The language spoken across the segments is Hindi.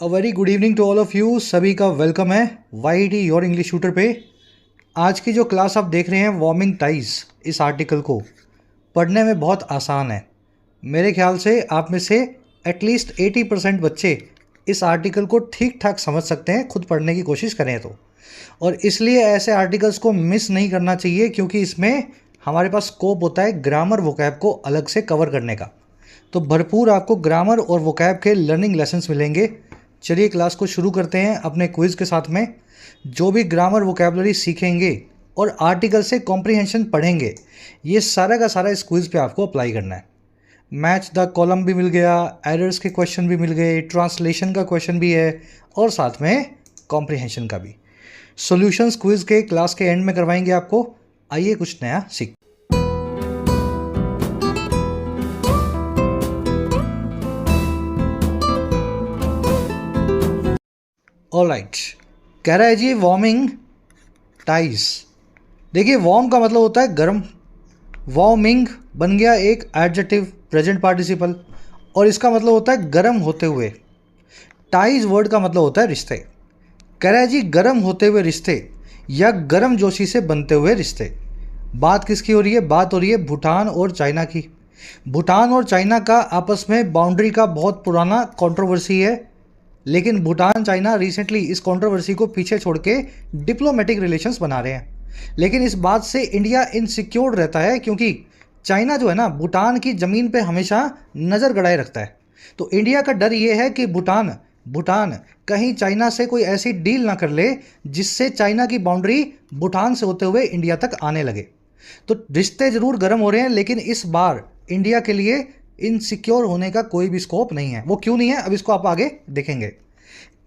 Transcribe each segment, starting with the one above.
A very good evening to all of you. सभी का वेलकम है वाईटी योर इंग्लिश शूटर पे। आज की जो क्लास आप देख रहे हैं वार्मिंग टाइज, इस आर्टिकल को पढ़ने में बहुत आसान है। मेरे ख्याल से आप में से एटलीस्ट 80% बच्चे इस आर्टिकल को ठीक ठाक समझ सकते हैं खुद पढ़ने की कोशिश करें तो। और इसलिए ऐसे आर्टिकल्स को मिस नहीं करना चाहिए क्योंकि इसमें हमारे पास स्कोप होता है ग्रामर वोकैब को अलग से कवर करने का। तो भरपूर आपको ग्रामर और वोकैब के लर्निंग लेसन्स मिलेंगे। चलिए क्लास को शुरू करते हैं अपने क्विज़ के साथ में। जो भी ग्रामर वोकैबलरी सीखेंगे और आर्टिकल से कॉम्प्रिहेंशन पढ़ेंगे, ये सारा का सारा इस क्विज़ पे आपको अप्लाई करना है। मैच द कॉलम भी मिल गया, एरर्स के क्वेश्चन भी मिल गए, ट्रांसलेशन का क्वेश्चन भी है और साथ में कॉम्प्रिहेंशन का भी। सॉल्यूशंस क्विज़ के क्लास के एंड में करवाएंगे आपको। आइए कुछ नया सीख। ऑलराइट, कह रहा है जी वार्मिंग टाइज। देखिए वार्म का मतलब होता है गर्म, वार्मिंग बन गया एक एडजेक्टिव प्रेजेंट पार्टिसिपल और इसका मतलब होता है गर्म होते हुए। टाइज वर्ड का मतलब होता है रिश्ते। कह रहा है जी गर्म होते हुए रिश्ते या गर्म जोशी से बनते हुए रिश्ते। बात किसकी हो रही है? बात हो रही है भूटान और चाइना की। भूटान और चाइना का आपस में बाउंड्री का बहुत पुराना कंट्रोवर्सी है, लेकिन भूटान चाइना रिसेंटली इस कंट्रोवर्सी को पीछे छोड़ के डिप्लोमेटिक रिलेशंस बना रहे हैं। लेकिन इस बात से इंडिया इनसिक्योर रहता है क्योंकि चाइना जो है ना, भूटान की ज़मीन पे हमेशा नज़र गड़ाए रखता है। तो इंडिया का डर ये है कि भूटान भूटान कहीं चाइना से कोई ऐसी डील ना कर ले जिससे चाइना की बाउंड्री भूटान से होते हुए इंडिया तक आने लगे। तो रिश्ते ज़रूर गर्म हो रहे हैं, लेकिन इस बार इंडिया के लिए इनसिक्योर होने का कोई भी स्कोप नहीं है। वो क्यों नहीं है, अब इसको आप आगे देखेंगे।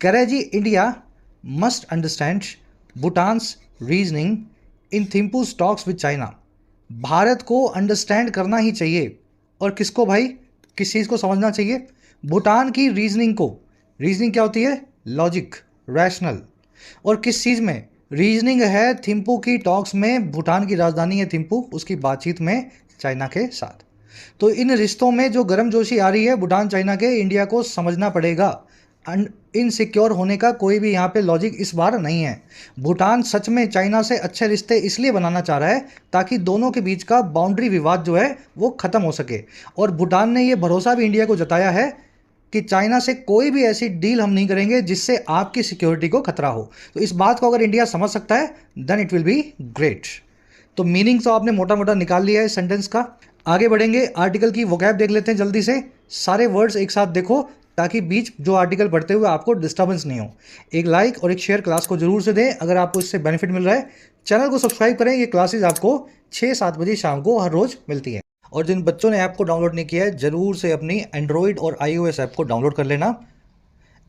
कह रहे जी India must understand Bhutan's reasoning in Thimphu's talks with China. Bharat को अंडरस्टैंड करना ही चाहिए। और किसको भाई? किस चीज़ को समझना चाहिए? भूटान की रीजनिंग को। रीजनिंग क्या होती है? Logic, rational. और किस चीज़ में रीजनिंग है? थिम्पू की टॉक्स में। भूटान की राजधानी है थिम्पू, उसकी बातचीत में चाइना के साथ। तो इन रिश्तों में जो गर्मजोशी आ रही है भूटान चाइना के, इंडिया को समझना पड़ेगा। इनसिक्योर होने का कोई भी यहाँ पे लॉजिक इस बार नहीं है। भूटान सच में चाइना से अच्छे रिश्ते इसलिए बनाना चाह रहा है ताकि दोनों के बीच का बाउंड्री विवाद जो है वो ख़त्म हो सके। और भूटान ने ये भरोसा भी इंडिया को जताया है कि चाइना से कोई भी ऐसी डील हम नहीं करेंगे जिससे आपकी सिक्योरिटी को खतरा हो। तो इस बात को अगर इंडिया समझ सकता है then it will be great. तो मीनिंग तो आपने मोटा मोटा निकाल लिया है इस सेंटेंस का। आगे बढ़ेंगे, आर्टिकल की वोकैब देख लेते हैं जल्दी से। सारे वर्ड्स एक साथ देखो ताकि बीच जो आर्टिकल पढ़ते हुए आपको डिस्टर्बेंस नहीं हो। एक लाइक और एक शेयर क्लास को जरूर से दें अगर आपको इससे बेनिफिट मिल रहा है। चैनल को सब्सक्राइब करें, ये क्लासेस आपको 6-7 बजे शाम को हर रोज़ मिलती है। और जिन बच्चों ने ऐप को डाउनलोड नहीं किया है, ज़रूर से अपनी एंड्रॉयड और iOS ऐप को डाउनलोड कर लेना।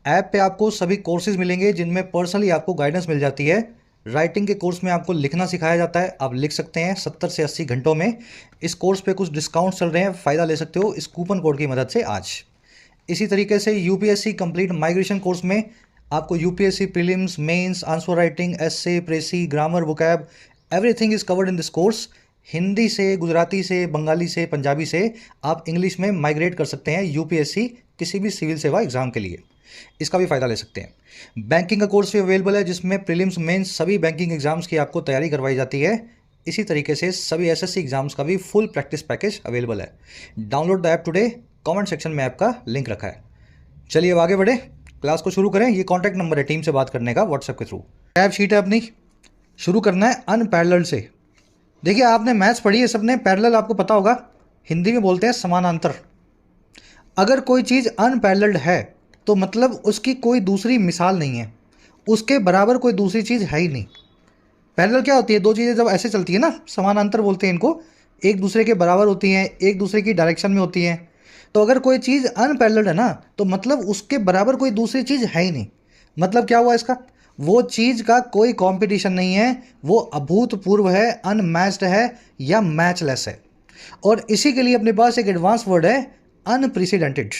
ऐप पे आपको सभी कोर्सेज मिलेंगे जिनमें पर्सनली आपको गाइडेंस मिल जाती है। राइटिंग के कोर्स में आपको लिखना सिखाया जाता है, आप लिख सकते हैं 70 से 80 घंटों में। इस कोर्स पे कुछ डिस्काउंट चल रहे हैं, फ़ायदा ले सकते हो इस कूपन कोड की मदद से आज। इसी तरीके से यूपीएससी कंप्लीट माइग्रेशन कोर्स में आपको UPSC prelims, mains, answer writing, essay, precis, grammar, vocab, everything is covered in this course. Hindi से, गुजराती से, बंगाली से, पंजाबी से आप इंग्लिश में माइग्रेट कर सकते हैं यूपीएससी किसी भी सिविल सेवा एग्ज़ाम के लिए। इसका भी फ़ायदा ले सकते हैं। बैंकिंग का कोर्स भी अवेलेबल है जिसमें प्रीलिम्स, मेंस सभी बैंकिंग एग्जाम्स की आपको तैयारी करवाई जाती है। इसी तरीके से सभी एसएससी एग्जाम्स का भी फुल प्रैक्टिस पैकेज अवेलेबल है। Download the app today, comment section में ऐप का लिंक रखा है। चलिए अब आगे बढ़े, क्लास को शुरू करें। ये कॉन्टैक्ट नंबर है टीम से बात करने का व्हाट्सएप के थ्रू। टैब शीट है अपनी, शुरू करना है अनपैरेलल्ड से। देखिए आपने मैथ्स पढ़ी है सबने, पैरेलल आपको पता होगा, हिंदी में बोलते हैं समानांतर। अगर कोई चीज़ अनपैरेलल्ड है तो मतलब उसकी कोई दूसरी मिसाल नहीं है, उसके बराबर कोई दूसरी चीज़ है ही नहीं। पैरेलल क्या होती है? दो चीज़ें जब ऐसे चलती है ना, समानांतर बोलते हैं इनको, एक दूसरे के बराबर होती हैं, एक दूसरे की डायरेक्शन में होती हैं। तो अगर कोई चीज़ अनपैरेलल्ड है ना तो मतलब उसके बराबर कोई दूसरी चीज़ है ही नहीं। मतलब क्या हुआ इसका? वो चीज़ का कोई कंपटीशन नहीं है, वो अभूतपूर्व है, अनमैच्ड है या मैचलेस है। और इसी के लिए अपने पास एक एडवांस वर्ड है अनप्रेसिडेंटेड।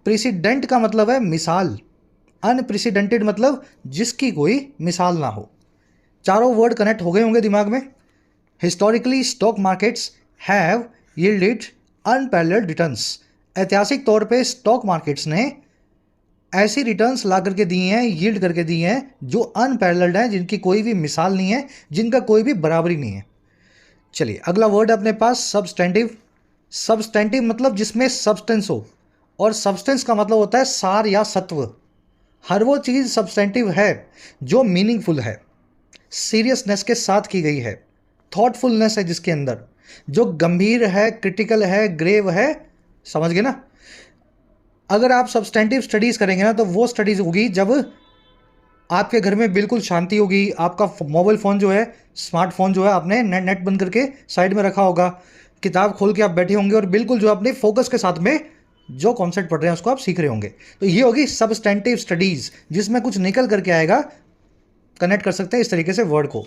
प्रेसिडेंट का मतलब है मिसाल, अनप्रेसिडेंटेड मतलब जिसकी कोई मिसाल ना हो। चारों वर्ड कनेक्ट हो गए होंगे दिमाग में। Historically stock markets have yielded unparalleled returns. ऐतिहासिक तौर पे स्टॉक मार्केट्स ने ऐसी रिटर्न्स ला करके दिए हैं, यील्ड करके दिए हैं जो अनपैरेलल्ड हैं, जिनकी कोई भी मिसाल नहीं है, जिनका कोई भी बराबरी नहीं है। चलिए अगला वर्ड अपने पास सब्सटेंटिव। सब्सटेंटिव मतलब जिसमें सब्सटेंस हो, और सब्सटेंस का मतलब होता है सार या सत्व। हर वो चीज़ सब्सटेंटिव है जो मीनिंगफुल है, सीरियसनेस के साथ की गई है, थॉटफुलनेस है जिसके अंदर, जो गंभीर है, क्रिटिकल है, ग्रेव है। समझ गए ना? अगर आप सब्सटेंटिव स्टडीज़ करेंगे ना तो वो स्टडीज़ होगी जब आपके घर में बिल्कुल शांति होगी, आपका मोबाइल फ़ोन जो है, स्मार्टफोन जो है, आपने नेट बंद करके साइड में रखा होगा, किताब खोल के आप बैठे होंगे और बिल्कुल जो अपने फोकस के साथ में जो कॉन्सेप्ट पढ़ रहे हैं उसको आप सीख रहे होंगे। तो ये होगी सब्सटेंटिव स्टडीज़, जिसमें कुछ निकल करके आएगा। कनेक्ट कर सकते हैं इस तरीके से वर्ड को।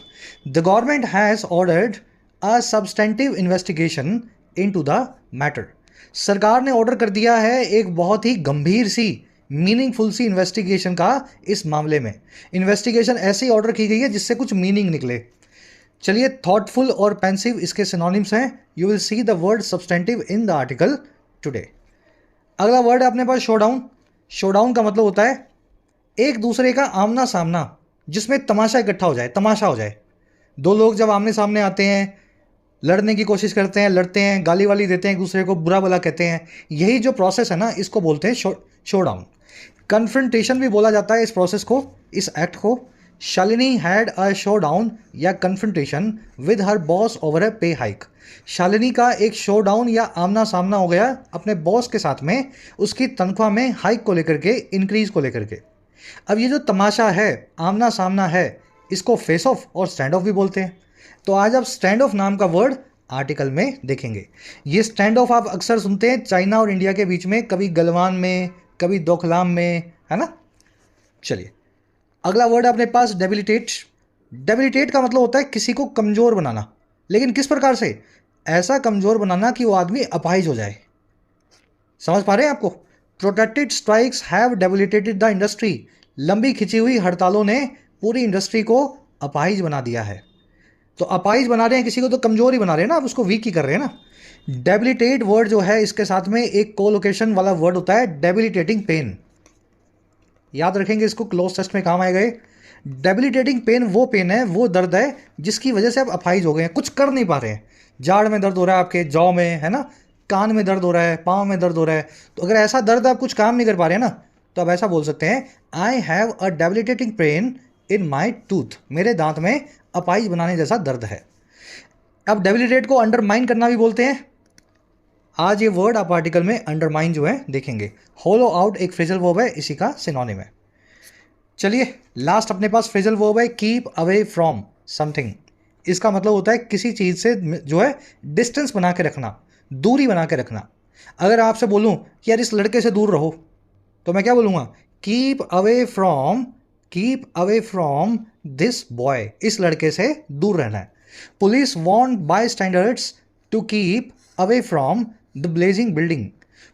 The government has ordered a substantive investigation into the matter. सरकार ने ऑर्डर कर दिया है एक बहुत ही गंभीर सी, मीनिंगफुल सी इन्वेस्टिगेशन का इस मामले में। इन्वेस्टिगेशन ऐसी ऑर्डर की गई है जिससे कुछ मीनिंग निकले। चलिए, थॉटफुल और पेंसिव इसके सिनोनिम्स हैं। You will see the word substantive in the article today. अगला वर्ड है अपने पास शोडाउन। शोडाउन का मतलब होता है एक दूसरे का आमना सामना, जिसमें तमाशा इकट्ठा हो जाए, तमाशा हो जाए। दो लोग जब आमने सामने आते हैं, लड़ने की कोशिश करते हैं, लड़ते हैं, गाली वाली देते हैं, एक दूसरे को बुरा भला कहते हैं, यही जो प्रोसेस है ना, इसको बोलते हैं शोडाउन। कन्फ्रंटेशन भी बोला जाता है इस प्रोसेस को, इस एक्ट को। शालिनी हैड अ शोडाउन या confrontation with her boss over a पे हाइक। शालिनी का एक शोडाउन या आमना सामना हो गया अपने बॉस के साथ में, उसकी तनख्वाह में हाइक को लेकर के, इंक्रीज को लेकर के। अब ये जो तमाशा है, आमना सामना है, इसको फेस ऑफ और स्टैंड ऑफ भी बोलते हैं। तो आज आप स्टैंड ऑफ नाम का वर्ड आर्टिकल में देखेंगे। ये स्टैंड ऑफ आप अक्सर सुनते हैं चाइना और इंडिया के बीच में, कभी गलवान में, कभी दोकलाम में, है ना। चलिए अगला वर्ड अपने पास डेबिलिटेट। डेबिलिटेट का मतलब होता है किसी को कमज़ोर बनाना, लेकिन किस प्रकार से? ऐसा कमज़ोर बनाना कि वो आदमी अपाहिज हो जाए। समझ पा रहे हैं आपको? Protected strikes have debilitated the industry. लंबी खिंची हुई हड़तालों ने पूरी इंडस्ट्री को अपाहिज बना दिया है। तो अपाहिज बना रहे हैं किसी को, तो कमज़ोर ही बना रहे हैं ना, आप उसको वीक ही कर रहे हैं ना। डेबिलिटेट वर्ड जो है, इसके साथ में एक कोलोकेशन वाला वर्ड होता है डेबिलिटेटिंग पेन। याद रखेंगे इसको, क्लोज टेस्ट में काम आएगा। डेबिलिटेटिंग पेन वो पेन है, वो दर्द है जिसकी वजह से आप अपाहिज हो गए हैं, कुछ कर नहीं पा रहे हैं। जाड़ में दर्द हो रहा है आपके जॉ में, है ना, कान में दर्द हो रहा है, पाँव में दर्द हो रहा है। तो अगर ऐसा दर्द आप कुछ काम नहीं कर पा रहे हैं ना, तो आप ऐसा बोल सकते हैं, I have a debilitating pain in my tooth. मेरे दांत में अपाहिज बनाने जैसा दर्द है। अब डेबिलिटेट को अंडरमाइन करना भी बोलते हैं। आज ये वर्ड आप आर्टिकल में अंडरमाइन जो है देखेंगे। होलो आउट एक फ्रेजल वर्ब है, इसी का सिनोनिम है। चलिए लास्ट अपने पास फ्रेजल वर्ब है कीप अवे फ्रॉम समथिंग। इसका मतलब होता है किसी चीज़ से जो है डिस्टेंस बना के रखना, दूरी बना के रखना। अगर आपसे बोलूं कि यार इस लड़के से दूर रहो, तो मैं क्या बोलूँगा? Keep away from this boy. इस लड़के से दूर रहना है। Police warn bystanders to keep away from the blazing building.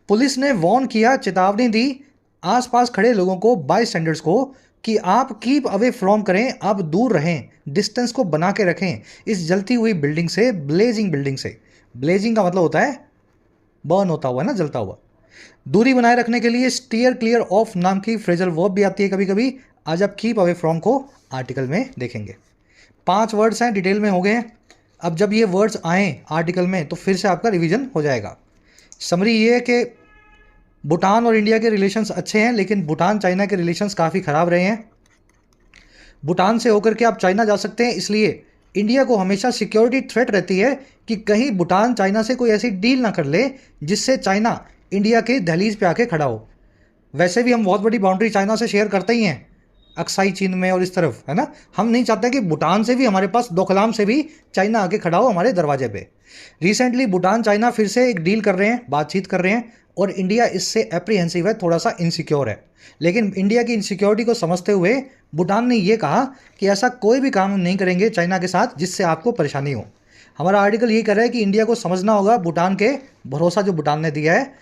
Police ने वार्न किया, चेतावनी दी आसपास खड़े लोगों को, बाय स्टैंडर्ड्स को, कि आप कीप अवे फ्रॉम करें, आप दूर रहें, डिस्टेंस को बना के रखें इस जलती हुई बिल्डिंग से, ब्लेजिंग बिल्डिंग से। ब्लेजिंग का मतलब होता है बर्न होता हुआ ना, जलता हुआ। दूरी बनाए रखने के लिए स्टीयर क्लियर ऑफ नाम की फ्रेजल वर्ब भी आती है कभी कभी। आज आप कीप अवे फ्रॉम को आर्टिकल में देखेंगे। 5 वर्ड्स हैं, डिटेल में हो गए हैं। अब जब ये वर्ड्स आएँ आर्टिकल में तो फिर से आपका रिवीजन हो जाएगा। समरी ये है कि भूटान और इंडिया के रिलेशंस अच्छे हैं, लेकिन भूटान चाइना के रिलेशंस काफ़ी ख़राब रहे हैं। भूटान से होकर के आप चाइना जा सकते हैं, इसलिए इंडिया को हमेशा सिक्योरिटी थ्रेट रहती है कि कहीं भूटान चाइना से कोई ऐसी डील ना कर ले जिससे चाइना इंडिया के दहलीज पे आके खड़ा हो। वैसे भी हम बहुत बड़ी बाउंड्री चाइना से शेयर करते ही हैं, अक्साई चीन में और इस तरफ, है ना। हम नहीं चाहते कि भूटान से भी, हमारे पास डोकलाम से भी चाइना आके खड़ा हो हमारे दरवाजे पे। रिसेंटली भूटान चाइना फिर से एक डील कर रहे हैं, बातचीत कर रहे हैं, और इंडिया इससे एप्रीहेंसिव है, थोड़ा सा इनसिक्योर है। लेकिन इंडिया की इनसिक्योरिटी को समझते हुए भूटान ने ये कहा कि ऐसा कोई भी काम नहीं करेंगे चाइना के साथ जिससे आपको परेशानी हो। हमारा आर्टिकल ये कर रहा है कि इंडिया को समझना होगा भूटान के भरोसा जो भूटान ने दिया है,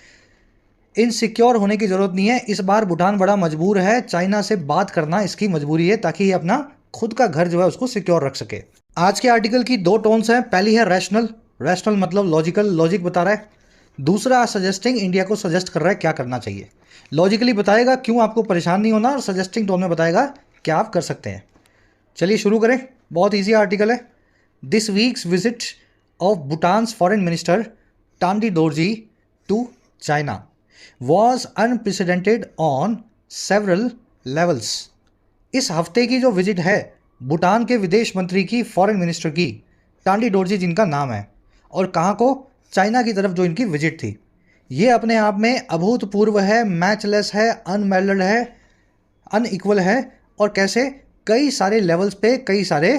इनसिक्योर होने की ज़रूरत नहीं है। इस बार भूटान बड़ा मजबूर है, चाइना से बात करना इसकी मजबूरी है, ताकि ये अपना खुद का घर जो है उसको सिक्योर रख सके। आज के आर्टिकल की 2 टोन्स हैं। पहली है रैशनल। रैशनल मतलब लॉजिकल, लॉजिक बता रहा है। दूसरा सजेस्टिंग, इंडिया को सजेस्ट कर रहा है क्या करना चाहिए। लॉजिकली बताएगा, क्यों आपको परेशान नहीं होना, और सजेस्टिंग टोन में बताएगा क्या आप कर सकते हैं। चलिए शुरू करें, बहुत ईजी आर्टिकल है। This week's visit of Bhutan's foreign minister Tandi Dorji to China was unprecedented on several levels. इस हफ्ते की जो विजिट है भूटान के विदेश मंत्री की, फॉरेन मिनिस्टर की, टांडी डोरजी जिनका नाम है, और कहाँ को, चाइना की तरफ जो इनकी विजिट थी, ये अपने आप में अभूतपूर्व है, मैचलेस है, अनमैरिड है, अनइक्वल है, और कैसे, कई सारे लेवल्स पे, कई सारे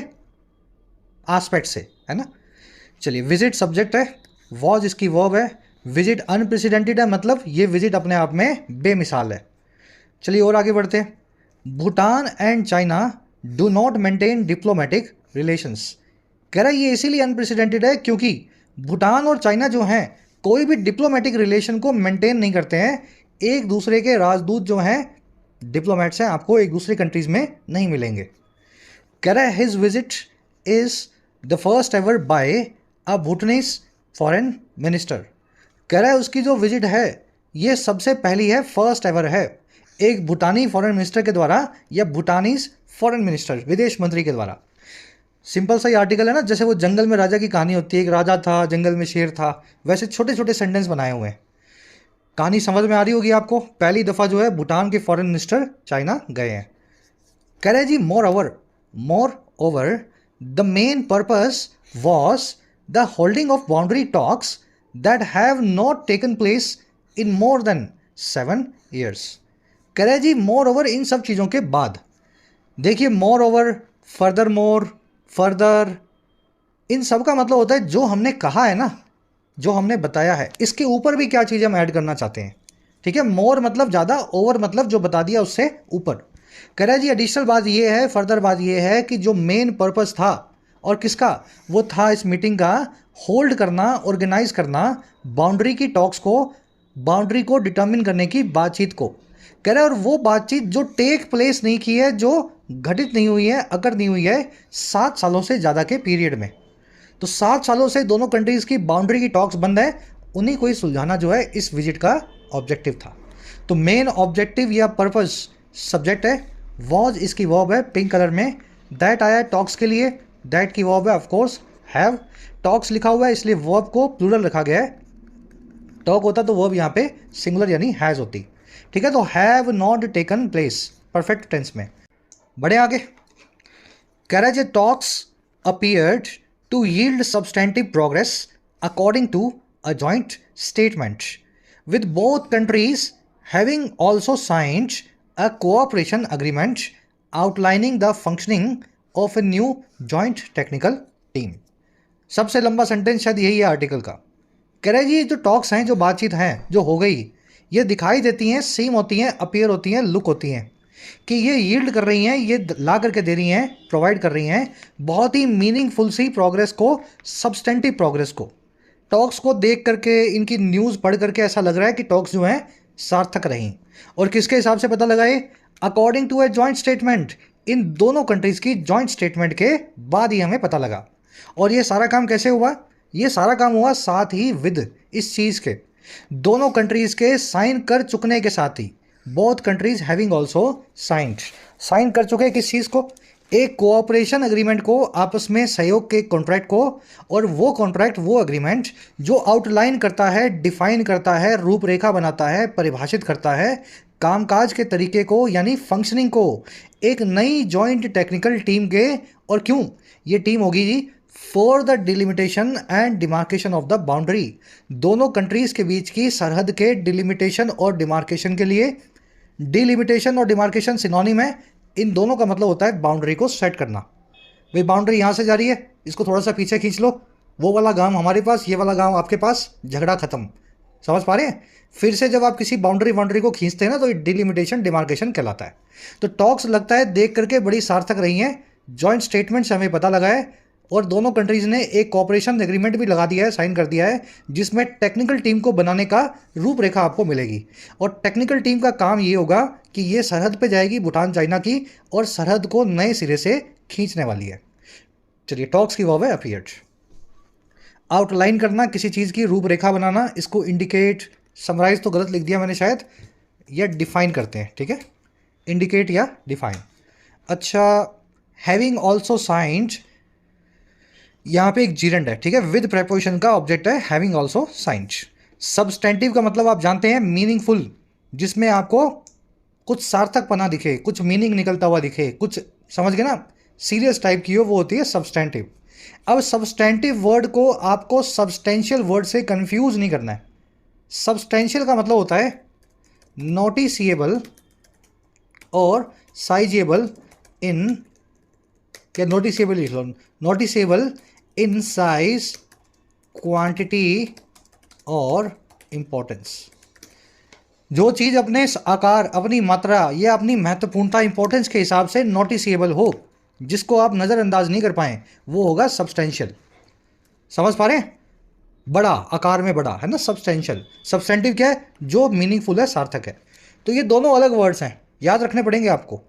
एस्पेक्ट से, है ना। चलिए, विजिट सब्जेक्ट है, वॉज इसकी वर्ब है, विजिट अनप्रेसिडेंटेड है, मतलब ये विजिट अपने आप में बेमिसाल है। चलिए और आगे बढ़ते हैं। Bhutan and China do not maintain diplomatic relations. कह रहा है ये इसीलिए अनप्रेसिडेंटेड है क्योंकि भूटान और चाइना जो हैं कोई भी डिप्लोमेटिक रिलेशन को मेंटेन नहीं करते हैं। एक दूसरे के राजदूत जो हैं, डिप्लोमेट्स हैं, आपको एक दूसरे कंट्रीज में नहीं मिलेंगे। कह रहा है his visit is the first ever by a Bhutanese foreign minister. कह रहा है उसकी जो विजिट है ये सबसे पहली है, फर्स्ट एवर है, एक भूटानी फॉरेन मिनिस्टर के द्वारा, या भूटानीज फॉरेन मिनिस्टर, विदेश मंत्री के द्वारा। सिंपल सा ही आर्टिकल है ना, जैसे वो जंगल में राजा की कहानी होती है, एक राजा था, जंगल में शेर था, वैसे छोटे छोटे सेंटेंस बनाए हुए हैं। कहानी समझ में आ रही होगी आपको। पहली दफ़ा जो है भूटान के फॉरेन मिनिस्टर चाइना गए हैं। कह रहे जी moreover the main purpose was the holding of boundary talks that have not taken place in more than 7 years। कह रहे जी मोर ओवर, इन सब चीज़ों के बाद। देखिए, moreover, furthermore, further, इन सब का मतलब होता है जो हमने कहा है ना, जो हमने बताया है, इसके ऊपर भी क्या चीज़ हम ऐड करना चाहते हैं। ठीक है, मोर मतलब ज़्यादा, ओवर मतलब जो बता दिया उससे ऊपर। कह रहा है जी एडिशनल बात ये है, फर्दर बात ये है कि जो मेन पर्पस था, और किसका वो था, इस मीटिंग का, होल्ड करना, ऑर्गेनाइज करना बाउंड्री की टॉक्स को, बाउंड्री को डिटर्मिन करने की बातचीत को। कह रहा है और वो बातचीत जो टेक प्लेस नहीं की है, जो घटित नहीं हुई है, अगर नहीं हुई है 7 सालों से ज़्यादा के पीरियड में। तो 7 सालों से दोनों कंट्रीज़ की बाउंड्री की टॉक्स बंद है, उन्हीं को ही सुलझाना जो है इस विजिट का ऑब्जेक्टिव था। तो मेन ऑब्जेक्टिव या पर्पस सब्जेक्ट है, वॉज इसकी वर्ब है पिंक कलर में, दैट आया टॉक्स के लिए, दैट की वर्ब है ऑफकोर्स हैव, टॉक्स लिखा हुआ है इसलिए वर्ब को प्लूरल रखा गया है। टॉक होता तो वर्ब यहाँ पे सिंगुलर यानी हैज़ होती। ठीक है, तो have not taken place perfect tense में। बड़े आगे कह रहा है talks appeared to yield substantive progress according to a joint statement with both countries having also signed a cooperation agreement outlining the functioning of a new joint technical team. सबसे लंबा सेंटेंस शायद यही है आर्टिकल का। कह रहे जी जो टॉक्स हैं, जो बातचीत हैं, जो हो गई, ये दिखाई देती हैं, सीम होती हैं, अपीयर होती हैं, लुक होती हैं, कि ये यील्ड कर रही हैं, ये ला करके दे रही हैं, प्रोवाइड कर रही हैं बहुत ही मीनिंगफुल सी प्रोग्रेस को, सब्सटेंटिव प्रोग्रेस को। टॉक्स को देख करके, इनकी न्यूज़ पढ़ करके ऐसा लग रहा है कि टॉक्स जो हैं सार्थक रहीं। और किसके हिसाब से पता लगाए, according to a joint statement, इन दोनों कंट्रीज़ की जॉइंट स्टेटमेंट के बाद ही हमें पता लगा। और ये सारा काम कैसे हुआ, ये सारा काम हुआ साथ ही विद, इस चीज़ के, दोनों कंट्रीज़ के साइन कर चुकने के साथ ही, both countries having also sign कर चुके किस चीज़ को, एक कोऑपरेशन एग्रीमेंट को, आपस में सहयोग के कॉन्ट्रैक्ट को, और वो कॉन्ट्रैक्ट, वो एग्रीमेंट जो आउटलाइन करता है, डिफाइन करता है, रूपरेखा बनाता है, परिभाषित करता है कामकाज के तरीके को, यानी फंक्शनिंग को, एक नई जॉइंट टेक्निकल टीम के। और क्यों ये टीम होगी जी, for the delimitation and demarcation of the boundary, दोनों कंट्रीज़ के बीच की सरहद के डिलिमिटेशन और डिमार्केशन के लिए। डिलिमिटेशन और डिमार्केशन सिनोनिम है, इन दोनों का मतलब होता है बाउंड्री को सेट करना। भाई बाउंड्री यहाँ से जा रही है, इसको थोड़ा सा पीछे खींच लो, वो वाला गांव हमारे पास, ये वाला गांव आपके पास, झगड़ा खत्म। समझ पा रहे हैं। फिर से जब आप किसी बाउंड्री को खींचते हैं ना, तो डिलिमिटेशन डिमार्केशन कहलाता है। तो टॉक्स लगता है देख करके बड़ी सार्थक रही हैं, जॉइंट स्टेटमेंट से हमें पता लगा है, और दोनों कंट्रीज़ ने एक कॉपरेशन एग्रीमेंट भी लगा दिया है, साइन कर दिया है, जिसमें टेक्निकल टीम को बनाने का रूपरेखा आपको मिलेगी। और टेक्निकल टीम का काम ये होगा कि ये सरहद पे जाएगी भूटान चाइना की, और सरहद को नए सिरे से खींचने वाली है। चलिए, टॉक्स की वर्ब है अपीयर्ड। आउटलाइन करना, किसी चीज़ की रूपरेखा बनाना, इसको इंडिकेट, समराइज तो गलत लिख दिया मैंने शायद, या डिफाइन करते हैं, ठीक है, इंडिकेट या डिफाइन। अच्छा, हैविंग ऑल्सो साइंड, यहाँ पे एक जीरेंड है, ठीक है, विद प्रेपोजिशन का ऑब्जेक्ट है हैविंग ऑल्सो साइंड। सब्सटेंटिव का मतलब आप जानते हैं मीनिंगफुल, जिसमें आपको कुछ सार्थकपना दिखे, कुछ मीनिंग निकलता हुआ दिखे, कुछ समझ गए ना, सीरियस टाइप की हो, वो होती है सब्सटेंटिव। अब सब्सटेंटिव वर्ड को आपको सब्सटेंशियल वर्ड से कंफ्यूज नहीं करना है। सब्सटेंशियल का मतलब होता है नोटिसिएबल और साइजेबल इन, क्या नोटिसेबल लिख लो, नोटिसेबल इन साइज, क्वांटिटी और इम्पोर्टेंस। जो चीज़ अपने आकार, अपनी मात्रा या अपनी महत्वपूर्णता, इंपॉर्टेंस के हिसाब से नोटिसेबल हो, जिसको आप नज़रअंदाज नहीं कर पाएँ, वो होगा सब्सटेंशियल। समझ पा रहे हैं? बड़ा, आकार में बड़ा है ना सब्सटेंशियल। सब्सटेंटिव क्या है? जो मीनिंगफुल है, सार्थक है। तो ये दोनों अलग वर्ड्स हैं, याद रखने पड़ेंगे आपको।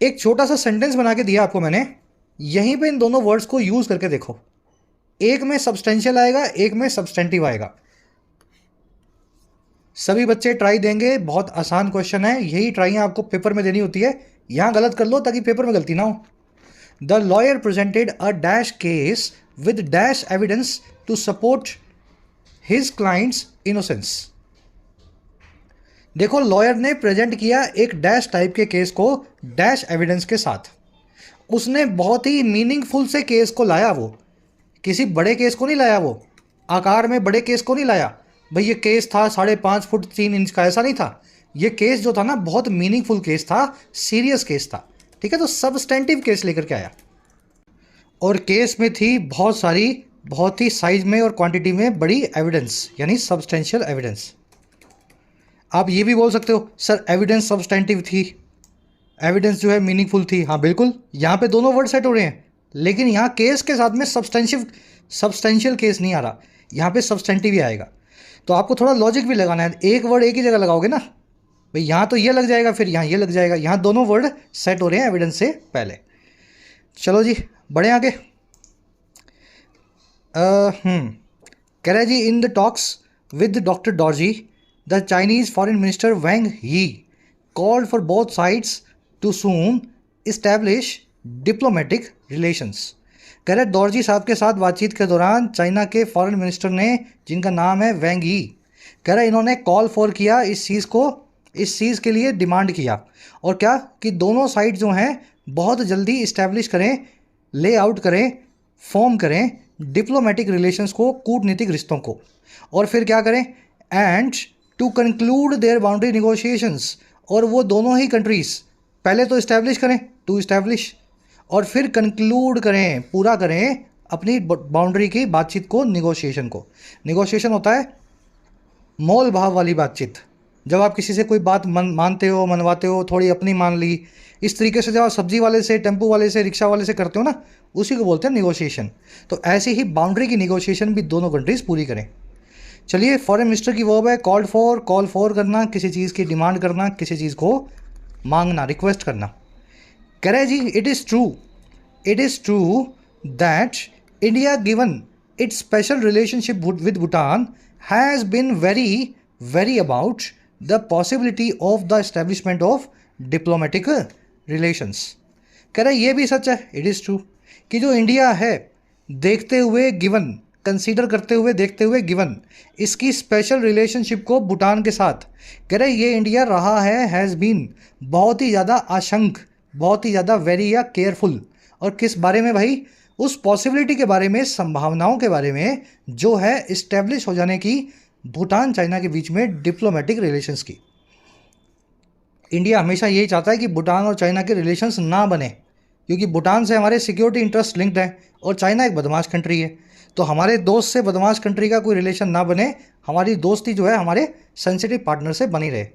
एक छोटा सा सेंटेंस बना के दिया आपको मैंने, यहीं पे इन दोनों वर्ड्स को यूज़ करके देखो। एक में सब्सटेंशियल आएगा, एक में सब्सटेंटिव आएगा। सभी बच्चे ट्राई देंगे, बहुत आसान क्वेश्चन है, यही ट्राई आपको पेपर में देनी होती है। यहाँ गलत कर लो ताकि पेपर में गलती ना हो। The lawyer presented a dash case with dash evidence to support his clients innocence. देखो, लॉयर ने प्रेजेंट किया एक डैश टाइप के केस को डैश एविडेंस के साथ। उसने बहुत ही मीनिंगफुल से केस को लाया, वो किसी बड़े केस को नहीं लाया, वो आकार में बड़े केस को नहीं लाया। भाई ये केस था 5.5 फुट 3 इंच का, ऐसा नहीं था। ये केस जो था ना, बहुत मीनिंगफुल केस था, सीरियस केस था, ठीक है। तो सब्सटेंटिव केस लेकर के आया, और केस में थी बहुत सारी, बहुत ही साइज में और क्वांटिटी में बड़ी एविडेंस, यानी सब्सटेंशियल एविडेंस। आप ये भी बोल सकते हो सर एविडेंस सब्सटेंटिव थी, एविडेंस जो है मीनिंगफुल थी। हाँ बिल्कुल, यहाँ पे दोनों वर्ड सेट हो रहे हैं, लेकिन यहाँ केस के साथ में सब्सटेंशियल केस नहीं आ रहा, यहाँ पे सब्सटेंटिव ही आएगा। तो आपको थोड़ा लॉजिक भी लगाना है, एक वर्ड एक ही जगह लगाओगे ना भाई, यहाँ तो ये लग जाएगा, फिर यहाँ ये लग जाएगा। यहाँ दोनों वर्ड सेट हो रहे हैं एविडेंस से पहले। चलो जी बढ़े आगे। कह रहा है जी, in the talks with doctor Dorji the Chinese foreign minister Wang he called for both sides to soon establish diplomatic relations. कह रहे डॉर्जी साहब के साथ बातचीत के दौरान चाइना के फॉरेन मिनिस्टर ने, जिनका नाम है वैंग यी, कह रहा है इन्होंने कॉल फॉर किया, इस चीज़ के लिए डिमांड किया, और क्या कि दोनों साइड जो हैं बहुत जल्दी इस्टेब्लिश करें, ले आउट करें, फॉर्म करें डिप्लोमेटिक रिलेशंस को, कूटनीतिक रिश्तों को, और फिर क्या करें, and to conclude their boundary negotiations, और वो दोनों ही कंट्रीज़ पहले तो इस्टेब्लिश करें, टू इस्टेब्लिश, और फिर कंक्लूड करें, पूरा करें अपनी बाउंड्री की बातचीत को, निगोशिएशन को। निगोशिएशन होता है मोल भाव वाली बातचीत, जब आप किसी से कोई बात मानते हो, मनवाते हो, थोड़ी अपनी मान ली, इस तरीके से जब आप सब्जी वाले से, टेम्पो वाले से, रिक्शा वाले से करते हो ना, उसी को बोलते हैं निगोशिएशन। तो ऐसे ही बाउंड्री की निगोशिएशन भी दोनों कंट्रीज पूरी करें। चलिए, फॉरेन मिनिस्टर की वर्ब है कॉल फॉर करना, किसी चीज़ की डिमांड करना, किसी चीज़ को मांगना, रिक्वेस्ट करना। कह रहे जी, it is true that India given its special relationship with Bhutan has been wary about the possibility of the establishment of diplomatic relations. कह रहे ये भी सच है, इट इज़ ट्रू, कि जो इंडिया है, देखते हुए गिवन, कंसीडर करते हुए, देखते हुए गिवन, इसकी स्पेशल रिलेशनशिप को भूटान के साथ, कह रहे ये इंडिया रहा है, हैज़ बीन, बहुत ही ज़्यादा आशंक, बहुत ही ज़्यादा वेरी या केयरफुल। और किस बारे में भाई? उस पॉसिबिलिटी के बारे में, संभावनाओं के बारे में, जो है इस्टेब्लिश हो जाने की भूटान चाइना के बीच में डिप्लोमेटिक रिलेशंस की। इंडिया हमेशा यही चाहता है कि भूटान और चाइना के रिलेशंस ना बने, क्योंकि भूटान से हमारे सिक्योरिटी इंटरेस्ट लिंक्ड है, और चाइना एक बदमाश कंट्री है। तो हमारे दोस्त से बदमाश कंट्री का कोई रिलेशन ना बने, हमारी दोस्ती जो है हमारे सेंसिटिव पार्टनर से बनी रहे।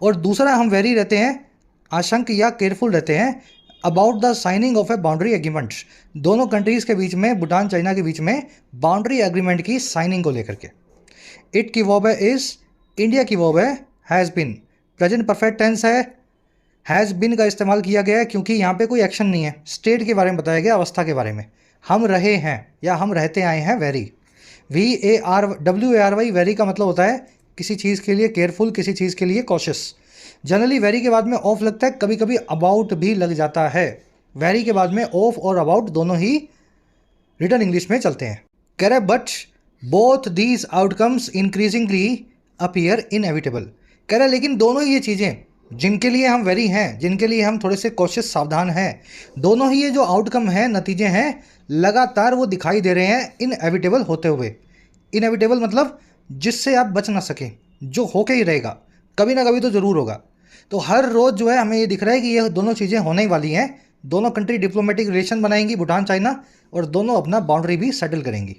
और दूसरा, हम वेरी रहते हैं, आशंक या केयरफुल रहते हैं about the signing off A boundary agreement, दोनों कंट्रीज़ के बीच में, भूटान चाइना के बीच में बाउंड्री एग्रीमेंट की साइनिंग को लेकर के। इट की वर्ब है इज़, इंडिया की वर्ब है has been, present perfect tense है, हैज़ बिन का इस्तेमाल किया गया है क्योंकि यहाँ पे कोई एक्शन नहीं है, स्टेट के बारे में बताया गया, अवस्था के बारे में। हम रहे हैं या हम रहते आए हैं, वेरी, WARY, वेरी का मतलब होता है किसी चीज़ के लिए केयरफुल, किसी चीज़ के लिए कॉशियस। जनरली वेरी के बाद में ऑफ लगता है, कभी कभी अबाउट भी लग जाता है। वेरी के बाद में ऑफ और अबाउट दोनों ही रिटन इंग्लिश में चलते हैं। कह रहे but both these outcomes increasingly appear inevitable. कह रहे लेकिन दोनों ही ये चीज़ें जिनके लिए हम वेरी हैं, जिनके लिए हम थोड़े से कोशिश सावधान हैं, दोनों ही ये जो आउटकम हैं, नतीजे हैं, लगातार वो दिखाई दे रहे हैं इनएविटेबल होते हुए। इनएविटेबल मतलब जिससे आप बच ना सकें, जो होके ही रहेगा, कभी ना कभी तो ज़रूर होगा। तो हर रोज़ जो है हमें ये दिख रहा है कि ये दोनों चीज़ें होने ही वाली हैं। दोनों कंट्री डिप्लोमेटिक रिलेशन बनाएंगी, भूटान चाइना, और दोनों अपना बाउंड्री भी सेटल करेंगी।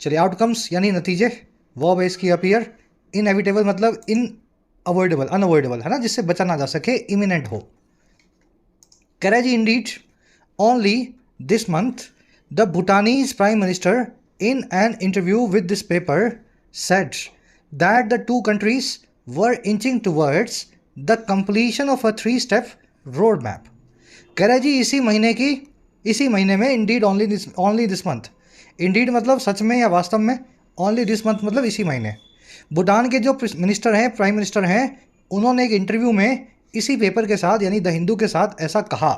चलिए, आउटकम्स यानी नतीजे, वर्ब है इसकी अपीयर, इनएविटेबल मतलब इन अवॉइडेबल, अनअवॉइडेबल है ना, जिससे बचा ना जा सके, इमिनेंट हो। कह रहा है जी indeed only this month the Bhutanese prime minister in an interview with this paper said that the two countries were inching towards the completion of a three-step roadmap. कह रहा है जी इसी महीने में Indeed only this month, Indeed मतलब सच में या वास्तव में, ओनली दिस मंथ मतलब इसी महीने, भूटान के जो मिनिस्टर हैं, प्राइम मिनिस्टर हैं, उन्होंने एक इंटरव्यू में इसी पेपर के साथ यानी द हिंदू के साथ ऐसा कहा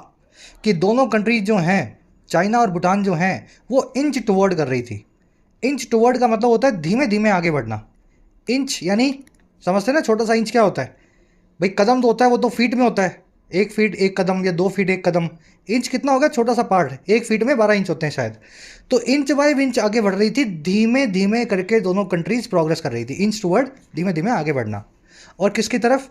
कि दोनों कंट्रीज जो हैं, चाइना और भूटान जो हैं, वो इंच टुवर्ड कर रही थी। इंच टुवर्ड का मतलब होता है धीमे धीमे आगे बढ़ना। इंच यानी समझते हैं ना, छोटा सा इंच क्या होता है भाई, कदम तो होता है वो तो फीट में होता है, 1 फीट 1 कदम या 2 फीट 1 कदम। इंच कितना होगा, छोटा सा पार्ट, 1 फीट में 12 इंच होते हैं शायद। तो इंच बाय इंच आगे बढ़ रही थी, धीमे धीमे करके दोनों कंट्रीज प्रोग्रेस कर रही थी, इंच टुवर्ड, धीमे धीमे आगे बढ़ना। और किसकी तरफ,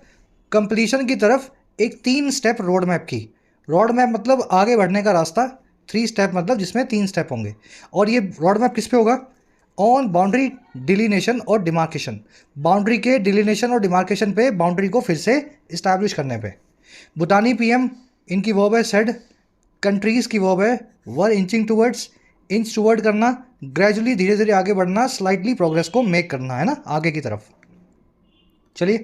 कंप्लीशन की तरफ, एक 3 स्टेप रोड मैप की। रोड मैप मतलब आगे बढ़ने का रास्ता, 3 स्टेप मतलब जिसमें 3 स्टेप होंगे। और ये रोड मैप किस पे होगा, ऑन बाउंड्री डिलीनेशन और डिमार्केशन, बाउंड्री के डिलीनेशन और डिमार्केशन पे, बाउंड्री को फिर से इस्टेब्लिश करने पे। भूटानी पीएम, इनकी वर्ब है सेड, कंट्रीज़ की वर्ब है वर इंचिंग टूवर्ड्स, इंच टूवर्ड करना, ग्रेजुअली धीरे धीरे आगे बढ़ना, स्लाइटली प्रोग्रेस को मेक करना है ना, आगे की तरफ। चलिए,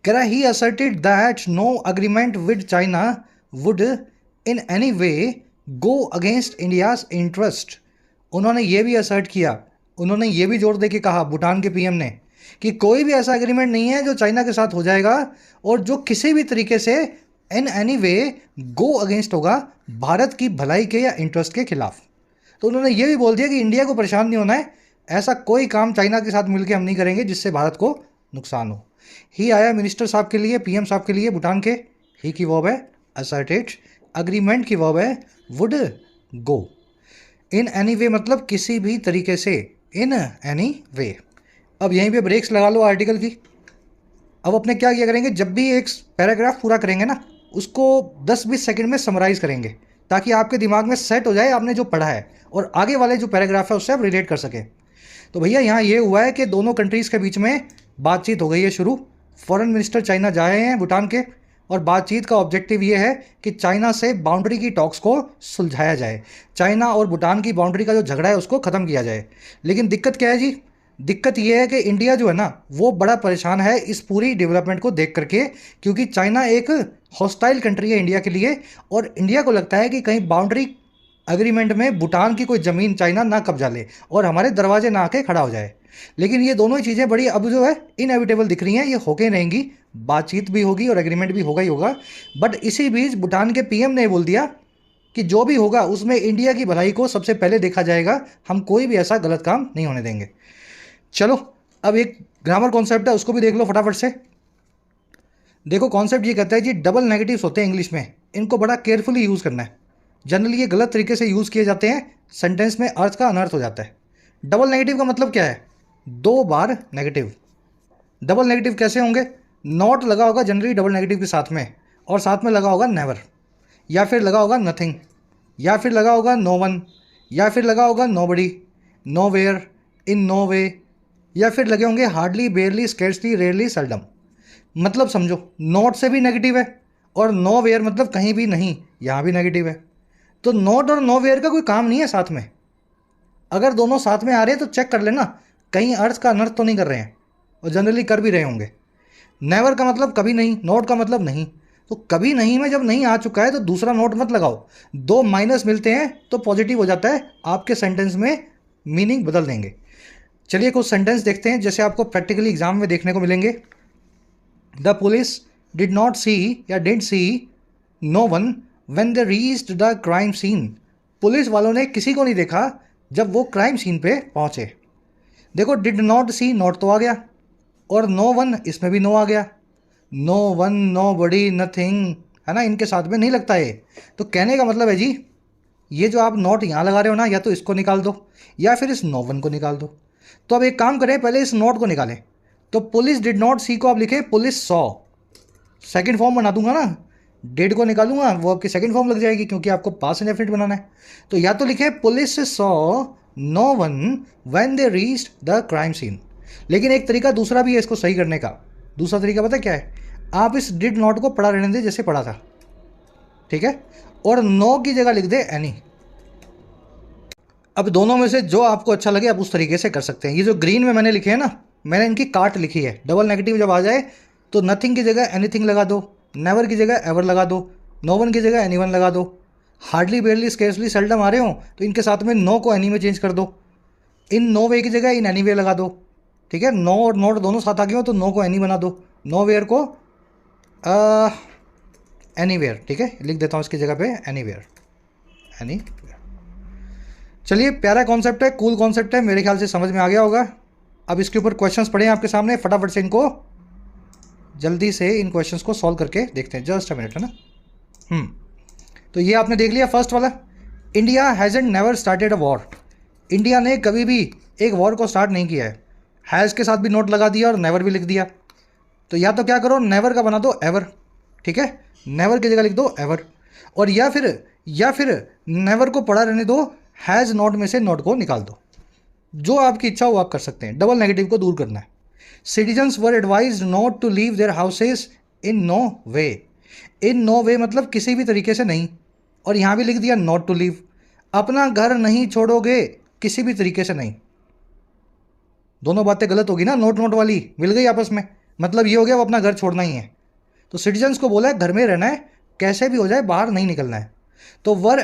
कह रहा he asserted that no agreement with China would in any way go against India's interest. उन्होंने ये भी असर्ट किया, उन्होंने ये भी जोर दे के कहा, भूटान के पीएम ने, कि कोई भी ऐसा एग्रीमेंट नहीं है जो चाइना के साथ हो जाएगा और जो किसी भी तरीके से इन एनी वे गो अगेंस्ट होगा भारत की भलाई के या इंटरेस्ट के खिलाफ। तो उन्होंने ये भी बोल दिया कि इंडिया को परेशान नहीं होना है, ऐसा कोई काम चाइना के साथ मिलकर हम नहीं करेंगे जिससे भारत को नुकसान हो। ही आया मिनिस्टर साहब के लिए, पीएम साहब के लिए भूटान के, ही की वर्ब है असर्टेड, अग्रीमेंट की वर्ब है वुड गो, इन एनी वे मतलब किसी भी तरीके से, इन एनी वे। अब यहीं पे ब्रेक्स लगा लो आर्टिकल की। अब अपने क्या किया करेंगे, जब भी एक पैराग्राफ पूरा करेंगे ना, उसको 10-20 सेकंड में समराइज़ करेंगे, ताकि आपके दिमाग में सेट हो जाए आपने जो पढ़ा है और आगे वाले जो पैराग्राफ है उससे आप रिलेट कर सकें। तो भैया यहाँ ये हुआ है कि दोनों कंट्रीज़ के बीच में बातचीत हो गई है शुरू। फॉरेन मिनिस्टर चाइना जा रहे हैं भूटान के, और बातचीत का ऑब्जेक्टिव ये है कि चाइना से बाउंड्री की टॉक्स को सुलझाया जाए, चाइना और भूटान की बाउंड्री का जो झगड़ा है उसको ख़त्म किया जाए। लेकिन दिक्कत क्या है जी, दिक्कत ये है कि इंडिया जो है ना, वो बड़ा परेशान है इस पूरी डेवलपमेंट को देख करके, क्योंकि चाइना एक हॉस्टाइल कंट्री है इंडिया के लिए, और इंडिया को लगता है कि कहीं बाउंड्री एग्रीमेंट में भूटान की कोई ज़मीन चाइना ना कब्जा ले और हमारे दरवाजे ना आके खड़ा हो जाए। लेकिन ये दोनों चीज़ें बड़ी अब जो है इनएविटेबल दिख रही हैं, ये होके रहेंगी, बातचीत भी होगी और एग्रीमेंट भी होगा ही होगा। बट इसी बीच भूटान के पीएम ने बोल दिया कि जो भी होगा उसमें इंडिया की भलाई को सबसे पहले देखा जाएगा, हम कोई भी ऐसा गलत काम नहीं होने देंगे। चलो, अब एक ग्रामर कॉन्सेप्ट है, उसको भी देख लो फटाफट से। देखो, कॉन्सेप्ट ये कहता है जी, डबल नेगेटिव्स होते हैं इंग्लिश में, इनको बड़ा केयरफुली यूज़ करना है। जनरली ये गलत तरीके से यूज़ किए जाते हैं, सेंटेंस में अर्थ का अनर्थ हो जाता है। डबल नेगेटिव का मतलब क्या है, 2 बार नेगेटिव। डबल नेगेटिव कैसे होंगे, नॉट लगा होगा जनरली डबल नेगेटिव के साथ में, और साथ में लगा होगा नेवर, या फिर लगा होगा नथिंग, या फिर लगा होगा नो वन, या फिर लगा होगा नोबडी, नोवेयर, इन नो वे, या फिर लगे होंगे हार्डली, बेयरली, स्केर्सली, रेयरली, सेल्डम। मतलब समझो, नॉट से भी नेगेटिव है और नो वेयर मतलब कहीं भी नहीं, यहाँ भी नेगेटिव है। तो नॉट और नो वेयर का कोई काम नहीं है साथ में। अगर दोनों साथ में आ रहे हैं तो चेक कर लेना कहीं अर्थ का अनर्थ तो नहीं कर रहे हैं, और जनरली कर भी रहे होंगे। नेवर का मतलब कभी नहीं, नोट का मतलब नहीं। तो कभी नहीं में जब नहीं आ चुका है तो दूसरा नोट मत लगाओ, 2 माइनस मिलते हैं तो पॉजिटिव हो जाता है, आपके सेंटेंस में मीनिंग बदल देंगे। चलिए कुछ सेंटेंस देखते हैं जैसे आपको प्रैक्टिकली एग्जाम में देखने को मिलेंगे। The police did not see या did see no one when they reached the crime scene. Police वालों ने किसी को नहीं देखा जब वो क्राइम सीन पे पहुंचे। देखो डिड नॉट सी, नॉट तो आ गया, और नो वन, इसमें भी नो आ गया। नो वन, नो बडी, नथिंग, है ना, इनके साथ में नहीं लगता है। तो कहने का मतलब है जी, ये जो आप नॉट यहाँ लगा रहे हो ना, या तो इसको निकाल दो या फिर इस नो वन को निकाल दो। तो अब एक काम करें, पहले इस नॉट को निकालें। तो पुलिस डिड नॉट सी को आप लिखे पुलिस सॉ, सेकंड फॉर्म बना दूंगा ना, डेड को निकालूंगा वो आपकी सेकंड फॉर्म लग जाएगी, क्योंकि आपको पास्ट इंडेफिनिट बनाना है। तो या तो लिखे police saw no one when they reached the crime scene. लेकिन एक तरीका दूसरा भी है इसको सही करने का। दूसरा तरीका पता क्या है, आप इस डिड नॉट को पढ़ा रहने दे जैसे पढ़ा था, ठीक है, और नो की जगह लिख दे एनी। अब दोनों में से जो आपको अच्छा लगे आप उस तरीके से कर सकते हैं। ये जो ग्रीन में मैंने लिखे हैं ना, मैंने इनकी काट लिखी है। डबल नेगेटिव जब आ जाए तो नथिंग की जगह एनीथिंग लगा दो, नेवर की जगह एवर लगा दो, नो वन की जगह एनी वन लगा दो। हार्डली, बेयरली, स्केर्सली, सेल्डम आ रहे हो तो इनके साथ में नो को एनी में चेंज कर दो। इन नो वे की जगह इन एनी वे लगा दो, ठीक है। नो और नॉट दोनों साथ आ गए हो तो नो को एनी बना दो, नो वेयर को एनी वेयर, ठीक है, लिख देता हूँ इसकी जगह पे एनी वेयर, एनी वेयर। चलिए, प्यारा कॉन्सेप्ट है, कूल कॉन्सेप्ट है, मेरे ख्याल से समझ में आ गया होगा। अब इसके ऊपर क्वेश्चंस पढ़े हैं आपके सामने, फटाफट से इनको जल्दी से इन क्वेश्चंस को सॉल्व करके देखते हैं। जस्ट अ मिनट, है ना। तो ये आपने देख लिया फर्स्ट वाला, India hasn't never started a war. India ने कभी भी एक वॉर को स्टार्ट नहीं किया है। हैज़ के साथ भी नोट लगा दिया और नेवर भी लिख दिया। तो या तो क्या करो, नेवर का बना दो एवर, ठीक है, नेवर की जगह लिख दो एवर, और या फिर नेवर को पढ़ा रहने दो, हैज़ नॉट में से नॉट को निकाल दो। जो आपकी इच्छा हो आप कर सकते हैं, डबल नेगेटिव को दूर करना है। Citizens were advised not to leave their houses in no way. In no way मतलब किसी भी तरीके से नहीं, और यहाँ भी लिख दिया नॉट टू लीव, अपना घर नहीं छोड़ोगे किसी भी तरीके से नहीं। दोनों बातें गलत होगी ना, नोट नोट वाली मिल गई आपस में, मतलब ये हो गया वो अपना घर छोड़ना ही है। तो सिटीजन्स को बोला है घर में रहना है, कैसे भी हो जाए बाहर नहीं निकलना है। तो वर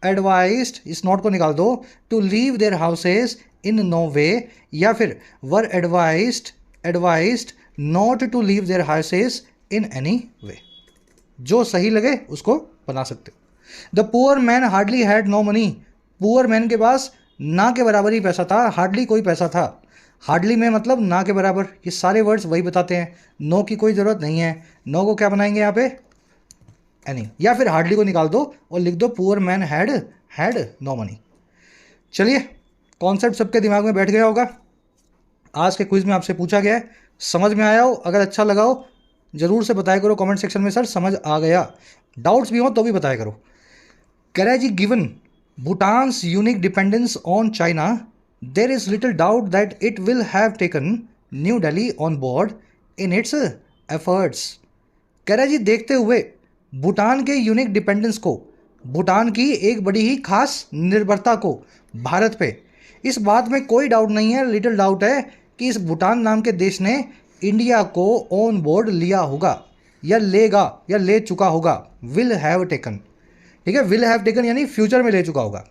एडवाइज्ड इस नोट को निकाल दो, to leave their houses in no way, या फिर were advised not to leave their houses in any way. जो सही लगे उसको बना सकते हो। The poor man hardly had no money. Poor man के पास ना के बराबर ही पैसा था, हार्डली कोई पैसा था। हार्डली में मतलब ना के बराबर, ये सारे वर्ड्स वही बताते हैं। नो की कोई ज़रूरत नहीं है, नो को क्या बनाएंगे यहाँ पे एनी, या फिर हार्डली को निकाल दो और लिख दो poor man had no money. चलिए, कॉन्सेप्ट सबके दिमाग में बैठ गया होगा। आज के क्विज में आपसे पूछा गया है, समझ में आया हो, अगर अच्छा लगा हो ज़रूर से बताया करो कमेंट सेक्शन में, सर समझ आ गया। डाउट्स भी हो तो भी बताया करो। कह रहा है जी, given Bhutan's unique dependence on China, there is little doubt that it will have taken New Delhi on board in its efforts. कह रहा है जी, देखते हुए भूटान के यूनिक डिपेंडेंस को, भूटान की एक बड़ी ही खास निर्भरता को भारत पे, इस बात में कोई डाउट नहीं है, लिटिल डाउट है कि इस भूटान नाम के देश ने इंडिया को ऑन बोर्ड लिया होगा या लेगा या ले चुका होगा। विल हैव टेकन, ठीक है, विल हैव टेकन यानी फ्यूचर में ले चुका होगा,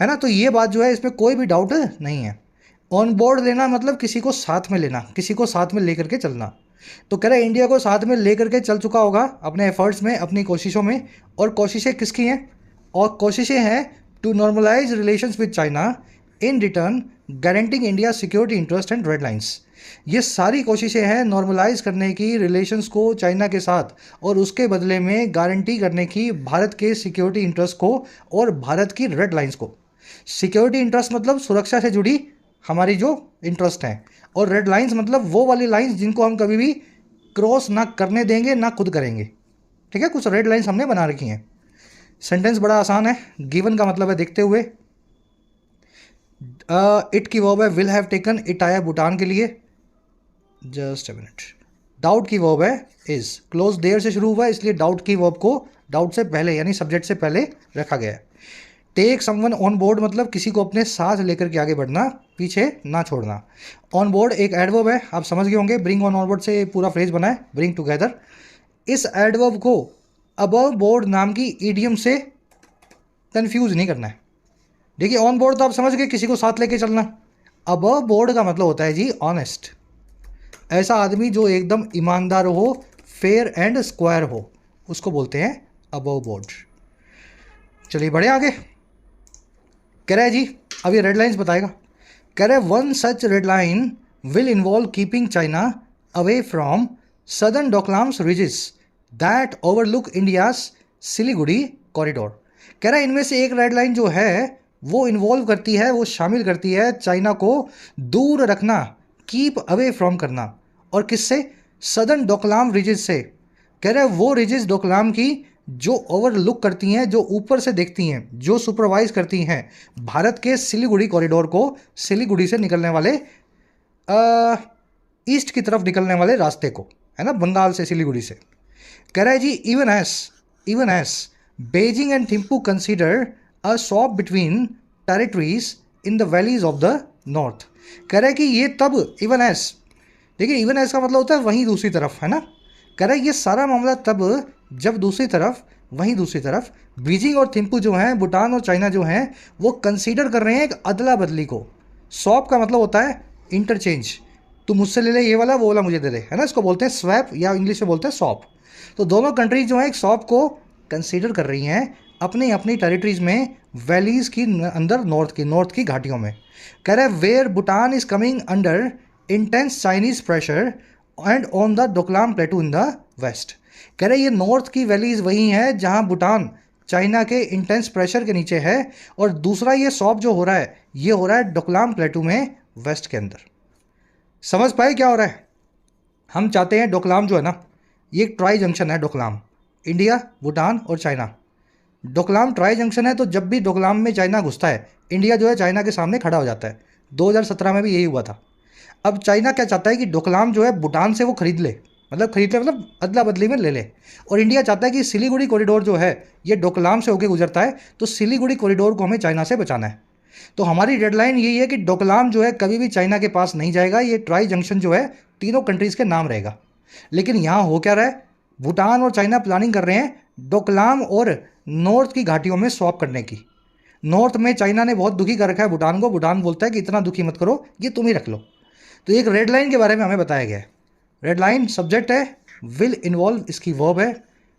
है ना। तो ये बात जो है इसमें कोई भी डाउट नहीं है। ऑन बोर्ड लेना मतलब किसी को साथ में लेना, किसी को साथ में लेकर के चलना। तो कह रहा है इंडिया को साथ में लेकर के चल चुका होगा अपने एफर्ट्स में, अपनी कोशिशों में। और कोशिशें किसकी हैं, और कोशिशें हैं to normalise relations with China in return guaranteeing India security interest and red lines. ये सारी कोशिशें हैं नॉर्मलाइज करने की रिलेशंस को चाइना के साथ, और उसके बदले में गारंटी करने की भारत के सिक्योरिटी इंटरेस्ट को और भारत की रेड लाइन्स को। सिक्योरिटी इंटरेस्ट मतलब सुरक्षा से जुड़ी हमारी जो इंटरेस्ट हैं, और रेड लाइन्स मतलब वो वाली लाइन्स जिनको हम कभी भी क्रॉस ना करने देंगे ना खुद करेंगे, ठीक है। कुछ रेड लाइन्स हमने बना रखी हैं। सेंटेंस बड़ा आसान है। गिवन का मतलब है देखते हुए, इट की वर्ब है विल हैव टेकन, इट आया भूटान के लिए। Just a minute. डाउट की वर्ब है इज, क्लोज देयर से शुरू हुआ है इसलिए डाउट की वर्ब को डाउट से पहले यानी सब्जेक्ट से पहले रखा गया है। टेक समवन ऑन बोर्ड मतलब किसी को अपने साथ लेकर के आगे बढ़ना, पीछे ना छोड़ना। ऑन बोर्ड एक एडवर्ब है, आप समझ गए होंगे, ब्रिंग ऑन बोर्ड से पूरा फ्रेज बना है, ब्रिंग टुगेदर। इस एडवर्ब को अबव बोर्ड नाम की ईडियम से कंफ्यूज नहीं करना है। देखिए, ऑन बोर्ड तो आप समझ गए किसी को साथ लेके चलना। अबव बोर्ड का मतलब होता है जी ऑनेस्ट, ऐसा आदमी जो एकदम ईमानदार हो, फेयर एंड स्क्वायर हो, उसको बोलते हैं अबव बोर्ड। चलिए बढ़े आगे। कह रहा है जी, अब ये रेड लाइन्स बताएगा। कह रहा है one such red line will involve keeping China away from southern Doklam's ridges that overlook India's Siliguri corridor. कह रहा है इनमें से एक रेड लाइन जो है वो इन्वॉल्व करती है, वो शामिल करती है चाइना को दूर रखना, कीप अवे फ्रॉम करना, और किससे? सदर्न डोकलाम रिजेस से। कह रहे हैं वो रिजेस डोकलाम की जो ओवरलुक करती हैं, जो ऊपर से देखती हैं, जो सुपरवाइज करती हैं भारत के सिलीगुड़ी कॉरिडोर को, सिलीगुड़ी से निकलने वाले ईस्ट की तरफ निकलने वाले रास्ते को, है ना, बंगाल से सिलीगुड़ी से। कह रहा है जी even as Beijing and Thimphu consider a swap between territories in the valleys of the north. कह रहा है कि ये तब इवन एस, देखिए इवन एस का मतलब होता है वहीं दूसरी तरफ, है ना। कह रहा है ये सारा मामला तब जब दूसरी तरफ, वहीं दूसरी तरफ बीजिंग और थिम्पू जो हैं, भूटान और चाइना जो हैं, वो कंसीडर कर रहे हैं एक अदला बदली को। स्वैप का मतलब होता है इंटरचेंज, तू मुझसे ले ले ये वाला, वो वाला मुझे दे दे, है ना, इसको बोलते हैं स्वैप या इंग्लिश में बोलते हैं स्वैप। तो दोनों कंट्रीज जो हैं एक स्वैप को कंसीडर कर रही हैं अपनी अपनी टेरिटरीज में, वैलीज की अंदर, नॉर्थ की घाटियों में। कह रहे हैं where Bhutan is coming under intense Chinese pressure and on the Doklam plateau in the west. कह रहे ये नॉर्थ की वैलीज वही हैं जहां भूटान चाइना के इंटेंस प्रेशर के नीचे है, और दूसरा ये स्वैप जो हो रहा है ये हो रहा है डोकलाम प्लेटू में, वेस्ट के अंदर। समझ पाए क्या हो रहा है? हम चाहते हैं डोकलाम जो है ना, ये एक ट्राई जंक्शन है डोकलाम, इंडिया, भूटान और चाइना। डोकलाम ट्राई जंक्शन है, तो जब भी डोकलाम में चाइना घुसता है, इंडिया जो है चाइना के सामने खड़ा हो जाता है। 2017 में भी यही हुआ था। अब चाइना क्या चाहता है कि डोकलाम जो है भूटान से वो खरीद ले, मतलब अदला बदली में ले ले, और इंडिया चाहता है कि सिलीगुड़ी कॉरिडोर जो है ये डोकलाम से होकर गुजरता है, तो सिलीगुड़ी कॉरिडोर को हमें चाइना से बचाना है। तो हमारी डेडलाइन यही है कि डोकलाम जो है कभी भी चाइना के पास नहीं जाएगा, ये ट्राई जंक्शन जो है तीनों कंट्रीज़ के नाम रहेगा। लेकिन यहाँ हो क्या रहा है, भूटान और चाइना प्लानिंग कर रहे हैं डोकलाम और नॉर्थ की घाटियों में स्वैप करने की। नॉर्थ में चाइना ने बहुत दुखी कर रखा है भूटान को, भूटान बोलता है कि इतना दुखी मत करो, ये तुम ही रख लो। तो एक रेड लाइन के बारे में हमें बताया गया है। रेड लाइन सब्जेक्ट है, विल इन्वॉल्व इसकी वर्ब है,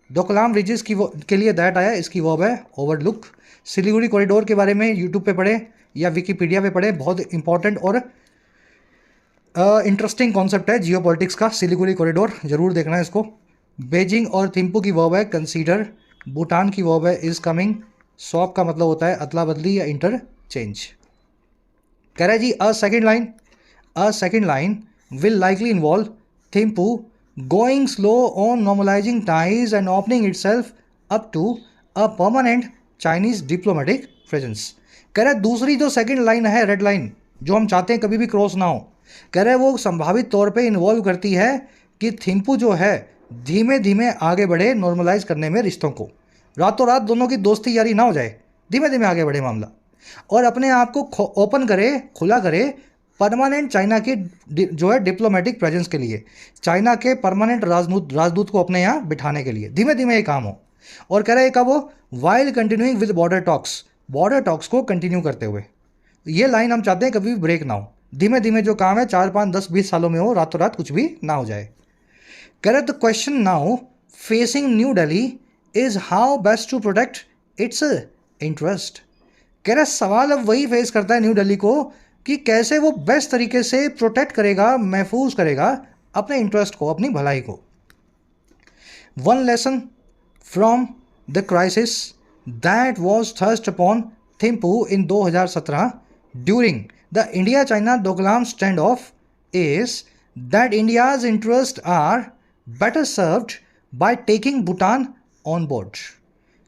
डोकलाम रिजेस के लिए दैट आया, इसकी वर्ब है ओवरलुक। सिलीगुड़ी कॉरिडोर के बारे में यूट्यूब पे पढ़ें या विकीपीडिया पे पढ़ें, बहुत इंपॉर्टेंट और इंटरेस्टिंग कॉन्सेप्ट है जियोपॉलिटिक्स का, सिलीगुड़ी कॉरिडोर जरूर देखना है इसको। बेजिंग और थिम्पू की वर्ब है कंसीडर, भूटान की वर्ब है इज कमिंग, स्वैप का मतलब होता है अदला बदली या इंटरचेंज। कह रहा है जी a second line will likely involve Thimphu going slow on normalizing ties and opening itself up to a permanent Chinese diplomatic presence। कह रहा है दूसरी जो सेकंड लाइन है, रेड लाइन, जो हम चाहते हैं कभी भी क्रॉस ना हो, कह रहे हैं वो संभावित तौर पे इन्वॉल्व करती है कि थिम्पू जो है धीमे धीमे आगे बढ़े नॉर्मलाइज करने में रिश्तों को, रातों रात दोनों की दोस्ती यारी ना हो जाए, धीमे धीमे आगे बढ़े मामला, और अपने आप को ओपन करे, खुला करे परमानेंट चाइना के जो है डिप्लोमेटिक प्रेजेंस के लिए, चाइना के परमानेंट राजदूत को अपने यहाँ बिठाने के लिए धीमे धीमे ये काम हो। और कह रहे हैं कब वो, while continuing with border talks को कंटिन्यू करते हुए। ये लाइन हम चाहते हैं कभी भी ब्रेक ना हो, धीमे धीमे जो काम है 4, 5, 10, 20 सालों में हो, रातों रात कुछ भी ना हो जाए। कह रहे the question now facing New Delhi is how best to protect its interest. कह रहे सवाल अब वही फेस करता है न्यू दिल्ली को कि कैसे वो बेस्ट तरीके से प्रोटेक्ट करेगा, महफूज करेगा अपने इंटरेस्ट को, अपनी भलाई को। One lesson from the crisis that was thrust upon Thimphu in 2017 during the India China Doklam stand off is that India's interest are better served by taking Bhutan on board.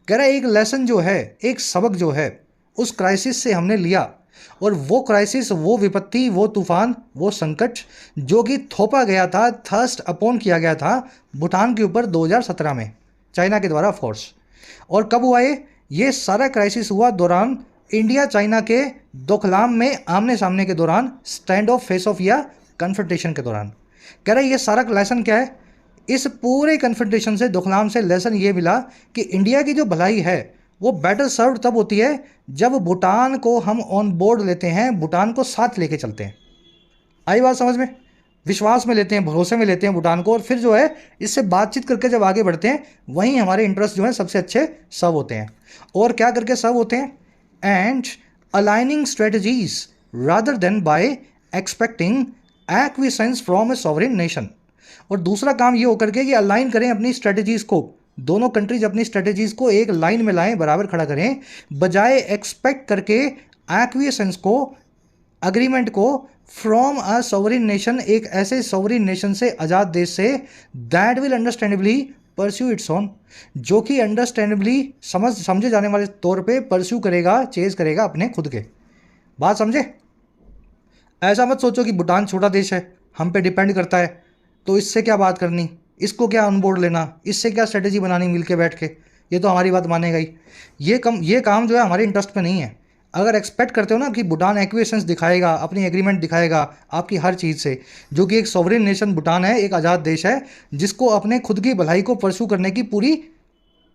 कह रहा है एक लेसन जो है, एक सबक जो है उस क्राइसिस से हमने लिया, और वो क्राइसिस, वो विपत्ति, वो तूफान, वो संकट जो कि थोपा गया था, थर्स्ट अपॉन किया गया था भूटान के ऊपर 2017 में चाइना के द्वारा फोर्स। और कब हुआ ये सारा क्राइसिस हुआ दौरान इंडिया चाइना के डोकलाम में आमने सामने के दौरान, स्टैंड ऑफ फेस ऑफ या कन्फ्रंटेशन के दौरान। कह रहा है ये सारा लेसन क्या है, इस पूरे कन्फ्रंटेशन से, डोकलाम से लेसन ये मिला कि इंडिया की जो भलाई है वो बेटर सर्व तब होती है जब भूटान को हम ऑन बोर्ड लेते हैं, भूटान को साथ लेके चलते हैं। आई बात समझ में? विश्वास में लेते हैं, भरोसे में लेते हैं भूटान को, और फिर जो है इससे बातचीत करके जब आगे बढ़ते हैं वहीं हमारे इंटरेस्ट जो है सबसे अच्छे सर्व होते हैं। और क्या करके सर्व होते हैं? And aligning strategies rather than by expecting acquiescence from a sovereign nation. और दूसरा काम ये होकर के कि अलाइन करें अपनी स्ट्रेटजीज को, दोनों कंट्रीज अपनी स्ट्रेटजीज को एक लाइन में लाएं, बराबर खड़ा करें, बजाय एक्सपेक्ट करके एक्विसेंस को, अग्रीमेंट को फ्रॉम अ सॉवरेन नेशन, एक ऐसे सॉवरेन नेशन से, आज़ाद देश से, that will understandably pursue its own, जो कि अंडरस्टैंडेबली समझे जाने वाले तौर पे परस्यू करेगा, चेज करेगा अपने खुद के। बात समझे? ऐसा मत सोचो कि भूटान छोटा देश है, हम पे डिपेंड करता है, तो इससे क्या बात करनी, इसको क्या ऑनबोर्ड लेना, इससे क्या स्ट्रेटेजी बनानी मिल के बैठ के, ये तो हमारी बात मानेगा ही। ये काम जो है हमारे इंटरेस्ट पे नहीं है। अगर एक्सपेक्ट करते हो ना कि भूटान एक्विएसेंस दिखाएगा, अपनी एग्रीमेंट दिखाएगा आपकी हर चीज़ से, जो कि एक सॉवरेन नेशन भूटान है, एक आज़ाद देश है जिसको अपने खुद की भलाई को परस्यू करने की पूरी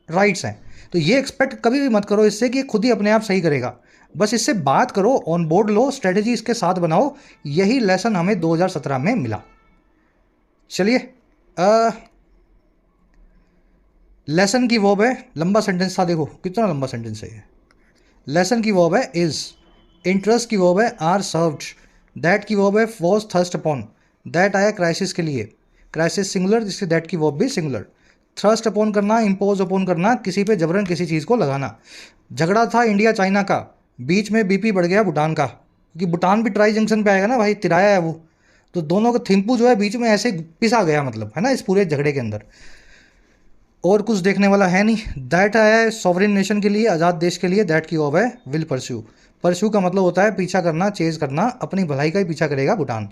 राइट्स हैं, तो ये एक्सपेक्ट कभी भी मत करो इससे कि खुद ही अपने आप सही करेगा। बस इससे बात करो, ऑन बोर्ड लो, स्ट्रेटेजी इसके साथ बनाओ। यही लेसन हमें 2017 में मिला। चलिए, लेसन की वर्ब है, लंबा सेंटेंस था, देखो कितना लंबा सेंटेंस है ये। लेसन की वर्ब है इज, इंटरेस्ट की वर्ब है आर सर्व्ड, दैट की वर्ब है वॉज थर्स्ट अपॉन, दैट आया क्राइसिस के लिए, क्राइसिस सिंगुलर, जिससे दैट की वर्ब भी सिंगुलर। थ्रस्ट अपॉन करना, इम्पोज अपॉन करना, किसी पे जबरन किसी चीज़ को लगाना। झगड़ा था इंडिया चाइना का, बीच में बीपी बढ़ गया भूटान का, क्योंकि भूटान भी ट्राई जंक्शन पे आएगा ना भाई, तिराया है वो, तो दोनों का थिम्पू जो है बीच में ऐसे पिसा गया, मतलब है ना, इस पूरे झगड़े के अंदर। और कुछ देखने वाला है नहीं। दैट आया है सॉवरेन नेशन के लिए, आज़ाद देश के लिए, दैट की वर्ब है विल परस्यू। परस्यू का मतलब होता है पीछा करना, चेज करना, अपनी भलाई का ही पीछा करेगा भूटान।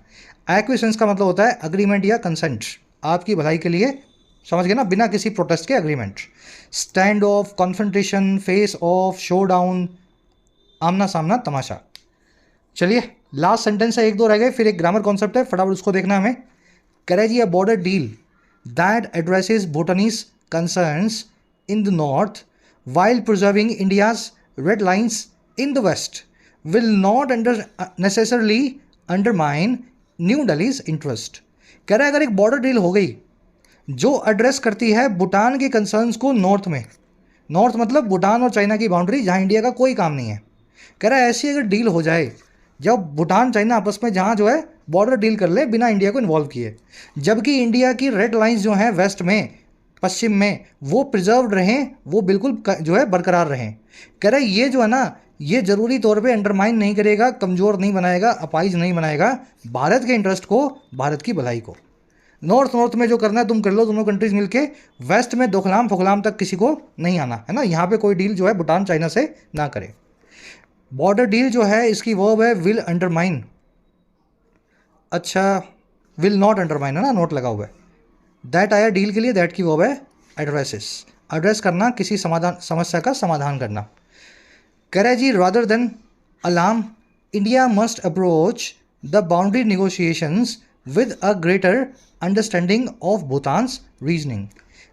एक्विसेंस का मतलब होता है अग्रीमेंट या कंसेंट, आपकी भलाई के लिए, समझ गए ना, बिना किसी प्रोटेस्ट के agreement. Stand off, confrontation, face off, show down, आमना सामना, तमाशा। चलिए, लास्ट सेंटेंस है, एक दो रह गए, फिर एक ग्रामर कॉन्सेप्ट है, फटाफट उसको देखना हमें। करे जी, a border deal that addresses Bhutanese concerns in the north while preserving India's red lines in the west will not necessarily undermine new Delhi's interest. कह रहा है अगर एक बॉर्डर डील हो गई जो एड्रेस करती है भूटान के कंसर्न्स को नॉर्थ में, नॉर्थ मतलब भूटान और चाइना की बाउंड्री जहाँ इंडिया का कोई काम नहीं है, कह रहा है ऐसी अगर डील हो जाए जब भूटान चाइना आपस में जहाँ जो है बॉर्डर डील कर ले बिना इंडिया को इन्वॉल्व किए, जबकि इंडिया की रेड लाइंस जो हैं वेस्ट में, पश्चिम में, वो प्रिजर्व्ड रहें, वो बिल्कुल जो है बरकरार रहें। कह रहे ये जो है ना, ये ज़रूरी तौर पे अंडरमाइन नहीं करेगा, कमज़ोर नहीं बनाएगा, अपाइज नहीं बनाएगा भारत के इंटरेस्ट को, भारत की भलाई को। नॉर्थ में जो करना है तुम कर लो, दोनों कंट्रीज मिलके, वेस्ट में दोखलाम फोखलाम तक किसी को नहीं आना है ना, यहाँ पे कोई डील जो है भूटान चाइना से ना करे। बॉर्डर डील जो है इसकी वर्ब है विल अंडरमाइन, अच्छा विल नॉट अंडरमाइन है ना, नोट लगा हुआ है। दैट आया डील के लिए, दैट की वर्ब है एड्रेसेस, एड्रेस करना, किसी समस्या का समाधान करना। कह रहे जी, rather than alarm India must approach the boundary negotiations with a greater understanding of Bhutan's reasoning.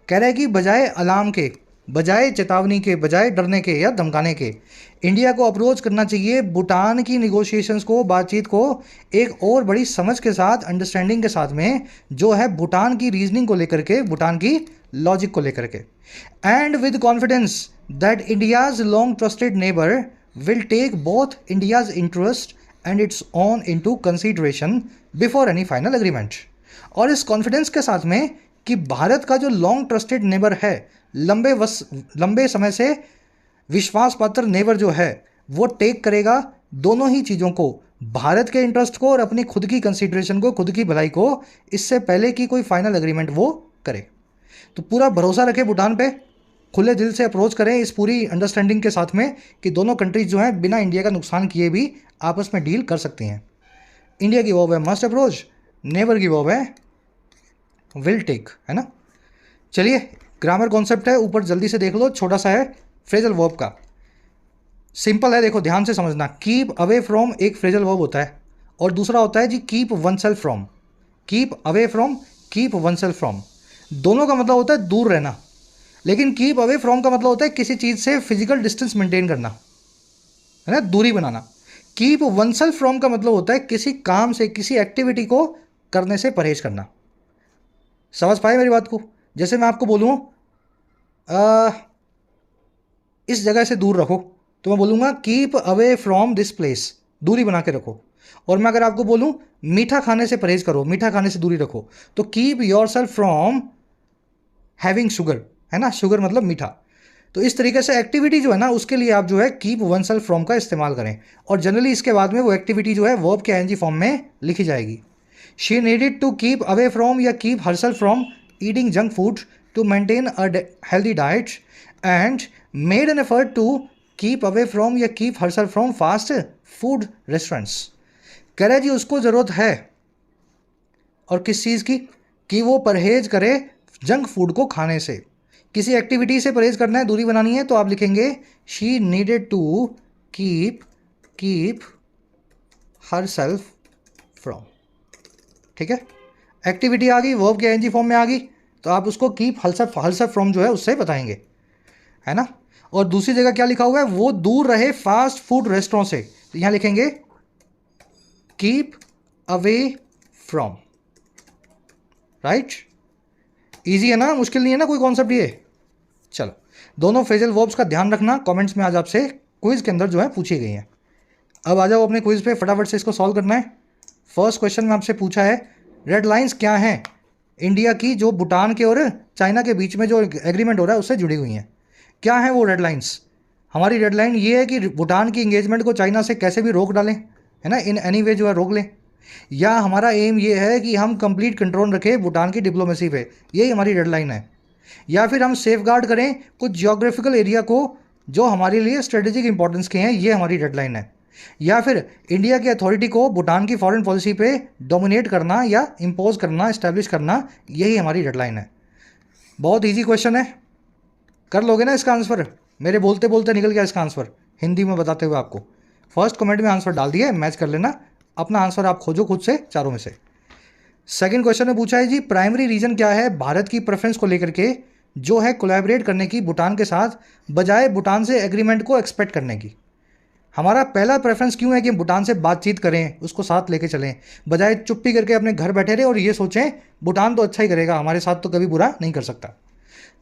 कह रहे कि बजाय अलार्म के, बजाय चेतावनी के, बजाय डरने के या धमकाने के, इंडिया को अप्रोच करना चाहिए भूटान की निगोशिएशंस को, बातचीत को एक और बड़ी समझ के साथ, अंडरस्टैंडिंग के साथ में, जो है भूटान की रीजनिंग को लेकर के, भूटान की लॉजिक को लेकर के। And with confidence that India's long trusted neighbour will take both India's interest and its own into consideration before any final agreement. और इस कॉन्फिडेंस के साथ में कि भारत का जो लॉन्ग ट्रस्टेड नेबर है, लंबे समय से विश्वास पात्र नेबर जो है, वो टेक करेगा दोनों ही चीज़ों को, भारत के इंटरेस्ट को और अपनी खुद की कंसीडरेशन को, खुद की भलाई को, इससे पहले कि कोई फाइनल एग्रीमेंट वो करे। तो पूरा भरोसा रखें भूटान पे, खुले दिल से अप्रोच करें इस पूरी अंडरस्टैंडिंग के साथ में कि दोनों कंट्रीज जो हैं बिना इंडिया का नुकसान किए भी आपस में डील कर सकती हैं। इंडिया की वर्ब है मस्ट अप्रोच, नेबर की वर्ब है विल टेक, है ना। चलिए, ग्रामर कॉन्सेप्ट है, ऊपर जल्दी से देख लो, छोटा सा है, फ्रेजल वर्ब का, सिंपल है, देखो ध्यान से समझना। कीप अवे फ्रॉम एक फ्रेजल वर्ब होता है, और दूसरा होता है जी keep oneself from. Keep away from, keep oneself from, दोनों का मतलब होता है दूर रहना, लेकिन कीप अवे फ्रॉम का मतलब होता है किसी चीज़ से फिजिकल डिस्टेंस मेंटेन करना, है ना, दूरी बनाना। कीप वन सेल्फ फ्रॉम का मतलब होता है किसी काम से, किसी एक्टिविटी को करने से परहेज करना। समझ पाए मेरी बात को? जैसे मैं आपको बोलूँ इस जगह से दूर रखो, तो मैं बोलूँगा keep away from this place, दूरी बना के रखो। और मैं अगर आपको बोलूँ मीठा खाने से परहेज करो, मीठा खाने से दूरी रखो, तो keep your self from having sugar, है ना, शुगर मतलब मीठा। तो इस तरीके से एक्टिविटी जो है ना, उसके लिए आप जो है कीप वन सेल्फ फ्रॉम का इस्तेमाल करें, और जनरली इसके बाद में वो एक्टिविटी जो है वर्ब के आईएनजी फॉर्म में लिखी जाएगी। She needed to keep away from या keep herself from eating junk food to maintain a healthy diet and made an effort to keep away from या keep herself from fast food restaurants. कह रहे जी उसको ज़रूरत है और किस चीज़ की, कि वो परहेज करे जंक फूड को खाने से। किसी एक्टिविटी से परहेज करना है, दूरी बनानी है, तो आप लिखेंगे she needed to keep herself from. ठीक है, एक्टिविटी आ गई, वर्ब के आईएनजी फॉर्म में आ गई, तो आप उसको कीप हर सेल्फ फ्रॉम जो है उससे बताएंगे, है ना। और दूसरी जगह क्या लिखा हुआ है, वो दूर रहे फास्ट फूड रेस्टोरेंट से, तो यहां लिखेंगे keep away from. Right, easy है ना, मुश्किल नहीं है ना कोई कॉन्सेप्ट ये। चलो, दोनों फ्रेजल वर्ब्स का ध्यान रखना, कमेंट्स में आज आपसे क्विज के अंदर जो है पूछी गई हैं। अब आ जाओ अपने क्विज पे, फटाफट से इसको सॉल्व करना है। फर्स्ट क्वेश्चन में आपसे पूछा है रेड लाइंस क्या हैं इंडिया की, जो भूटान के और चाइना के बीच में जो एग्रीमेंट हो रहा है उससे जुड़ी हुई हैं। क्या है वो रेड लाइंस? हमारी रेड लाइन ये है कि भूटान की इंगेजमेंट को चाइना से कैसे भी रोक डालें, है ना, इन एनी वे जो है रोक लें, या हमारा एम ये है कि हम कंप्लीट कंट्रोल रखें भूटान की डिप्लोमेसी पे, यही हमारी रेड लाइन है। या फिर हम सेफ गार्ड करें कुछ जियोग्राफिकल एरिया को जो हमारे लिए स्ट्रेटेजिक इंपॉर्टेंस के हैं, ये हमारी रेड लाइन है। या फिर इंडिया की अथॉरिटी को भूटान की फॉरेन पॉलिसी पे डोमिनेट करना या इम्पोज करना, इस्टेब्लिश करना, यही हमारी रेड लाइन है। बहुत ईजी क्वेश्चन है, कर लोगे ना इसका आंसर? मेरे बोलते बोलते निकल गया इसका आंसर हिंदी में बताते हुए आपको। फर्स्ट कमेंट में आंसर डाल दिया, मैच कर लेना, अपना आंसर आप खोजो खुद से चारों में से। सेकंड क्वेश्चन में पूछा है जी प्राइमरी रीजन क्या है भारत की प्रेफरेंस को लेकर के जो है कोलैबोरेट करने की भूटान के साथ, बजाय भूटान से एग्रीमेंट को एक्सपेक्ट करने की। हमारा पहला प्रेफरेंस क्यों है कि भूटान से बातचीत करें, उसको साथ लेके चलें, बजाय चुप्पी करके अपने घर बैठे रहे और ये सोचें भूटान तो अच्छा ही करेगा, हमारे साथ तो कभी बुरा नहीं कर सकता।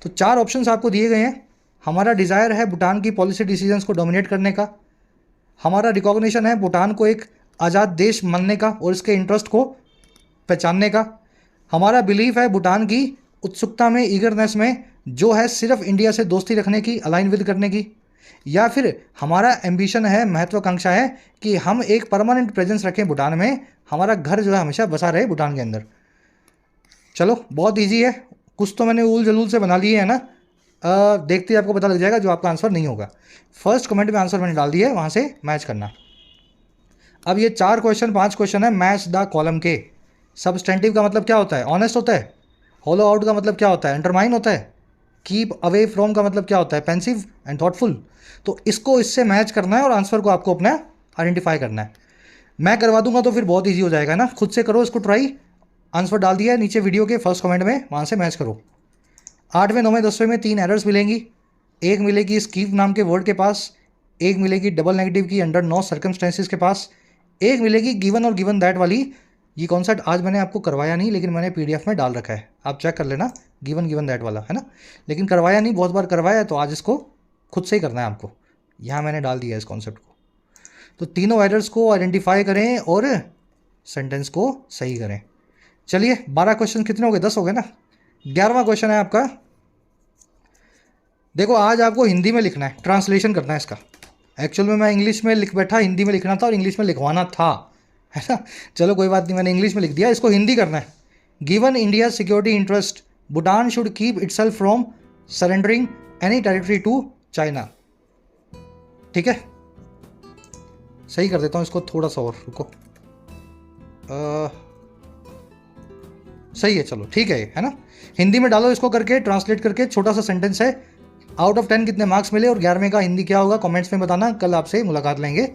तो चार ऑप्शंस आपको दिए गए हैं। हमारा डिज़ायर है भूटान की पॉलिसी डिसीजंस को डोमिनेट करने का, हमारा रिकॉग्निशन है भूटान को एक आज़ाद देश मानने का और इसके इंटरेस्ट को पहचानने का, हमारा बिलीफ है भूटान की उत्सुकता में, ईगरनेस में जो है सिर्फ इंडिया से दोस्ती रखने की, अलाइन विद करने की, या फिर हमारा एम्बिशन है, महत्वाकांक्षा है कि हम एक परमानेंट प्रेजेंस रखें भूटान में, हमारा घर जो है हमेशा बसा रहे भूटान के अंदर। चलो बहुत ईजी है, कुछ तो मैंने उल जलूल से बना लिए है ना, देखते ही आपको पता लग जाएगा जो आपका आंसर नहीं होगा। फर्स्ट कमेंट में आंसर मैंने डाल दिया है, वहाँ से मैच करना। अब ये 5 क्वेश्चन है मैच द कॉलम के। सबस्टेंटिव का मतलब क्या होता है? ऑनेस्ट होता है। होलो आउट का मतलब क्या होता है? अंडरमाइन होता है। कीप अवे फ्रॉम का मतलब क्या होता है? Pensive and thoughtful. तो इसको इससे मैच करना है और आंसर को आपको अपना आइडेंटिफाई करना है। मैं करवा दूंगा तो फिर बहुत ईजी हो जाएगा ना, खुद से करो इसको ट्राई। आंसर डाल दिया है नीचे वीडियो के फर्स्ट कमेंट में, वहाँ से मैच करो। 8वें 9वें 10वें में 3 एरर्स मिलेंगी। एक मिलेगी स्कीप नाम के वर्ड के पास, एक मिलेगी डबल नेगेटिव की अंडर नो सर्कमस्टेंसेस के पास, एक मिलेगी गिवन और गिवन दैट वाली। ये कॉन्सेप्ट आज मैंने आपको करवाया नहीं, लेकिन मैंने पीडीएफ में डाल रखा है, आप चेक कर लेना, गिवन दैट वाला, है ना। लेकिन करवाया नहीं, बहुत बार करवाया है, तो आज इसको खुद से ही करना है आपको। यहाँ मैंने डाल दिया इस कॉन्सेप्ट को। तो तीनों एरर्स को आइडेंटिफाई करें और सेंटेंस को सही करें। चलिए 12 क्वेश्चन कितने हो गए? 10 हो गए ना। 11वां क्वेश्चन है आपका। देखो आज आपको हिंदी में लिखना है, ट्रांसलेशन करना है इसका। एक्चुअल में मैं इंग्लिश में लिख बैठा, हिंदी में लिखना था और इंग्लिश में लिखवाना था, है ना। चलो कोई बात नहीं, मैंने इंग्लिश में लिख दिया, इसको हिंदी करना है। Given India security interest, Bhutan should keep itself from surrendering any territory to China. ठीक है, सही कर देता हूँ इसको थोड़ा सा और, रुको। सही है, चलो ठीक है ना। हिंदी में डालो इसको करके, ट्रांसलेट करके, छोटा सा सेंटेंस है। आउट ऑफ 10 कितने मार्क्स मिले और 11वें का हिंदी क्या होगा कमेंट्स में बताना। कल आपसे मुलाकात लेंगे।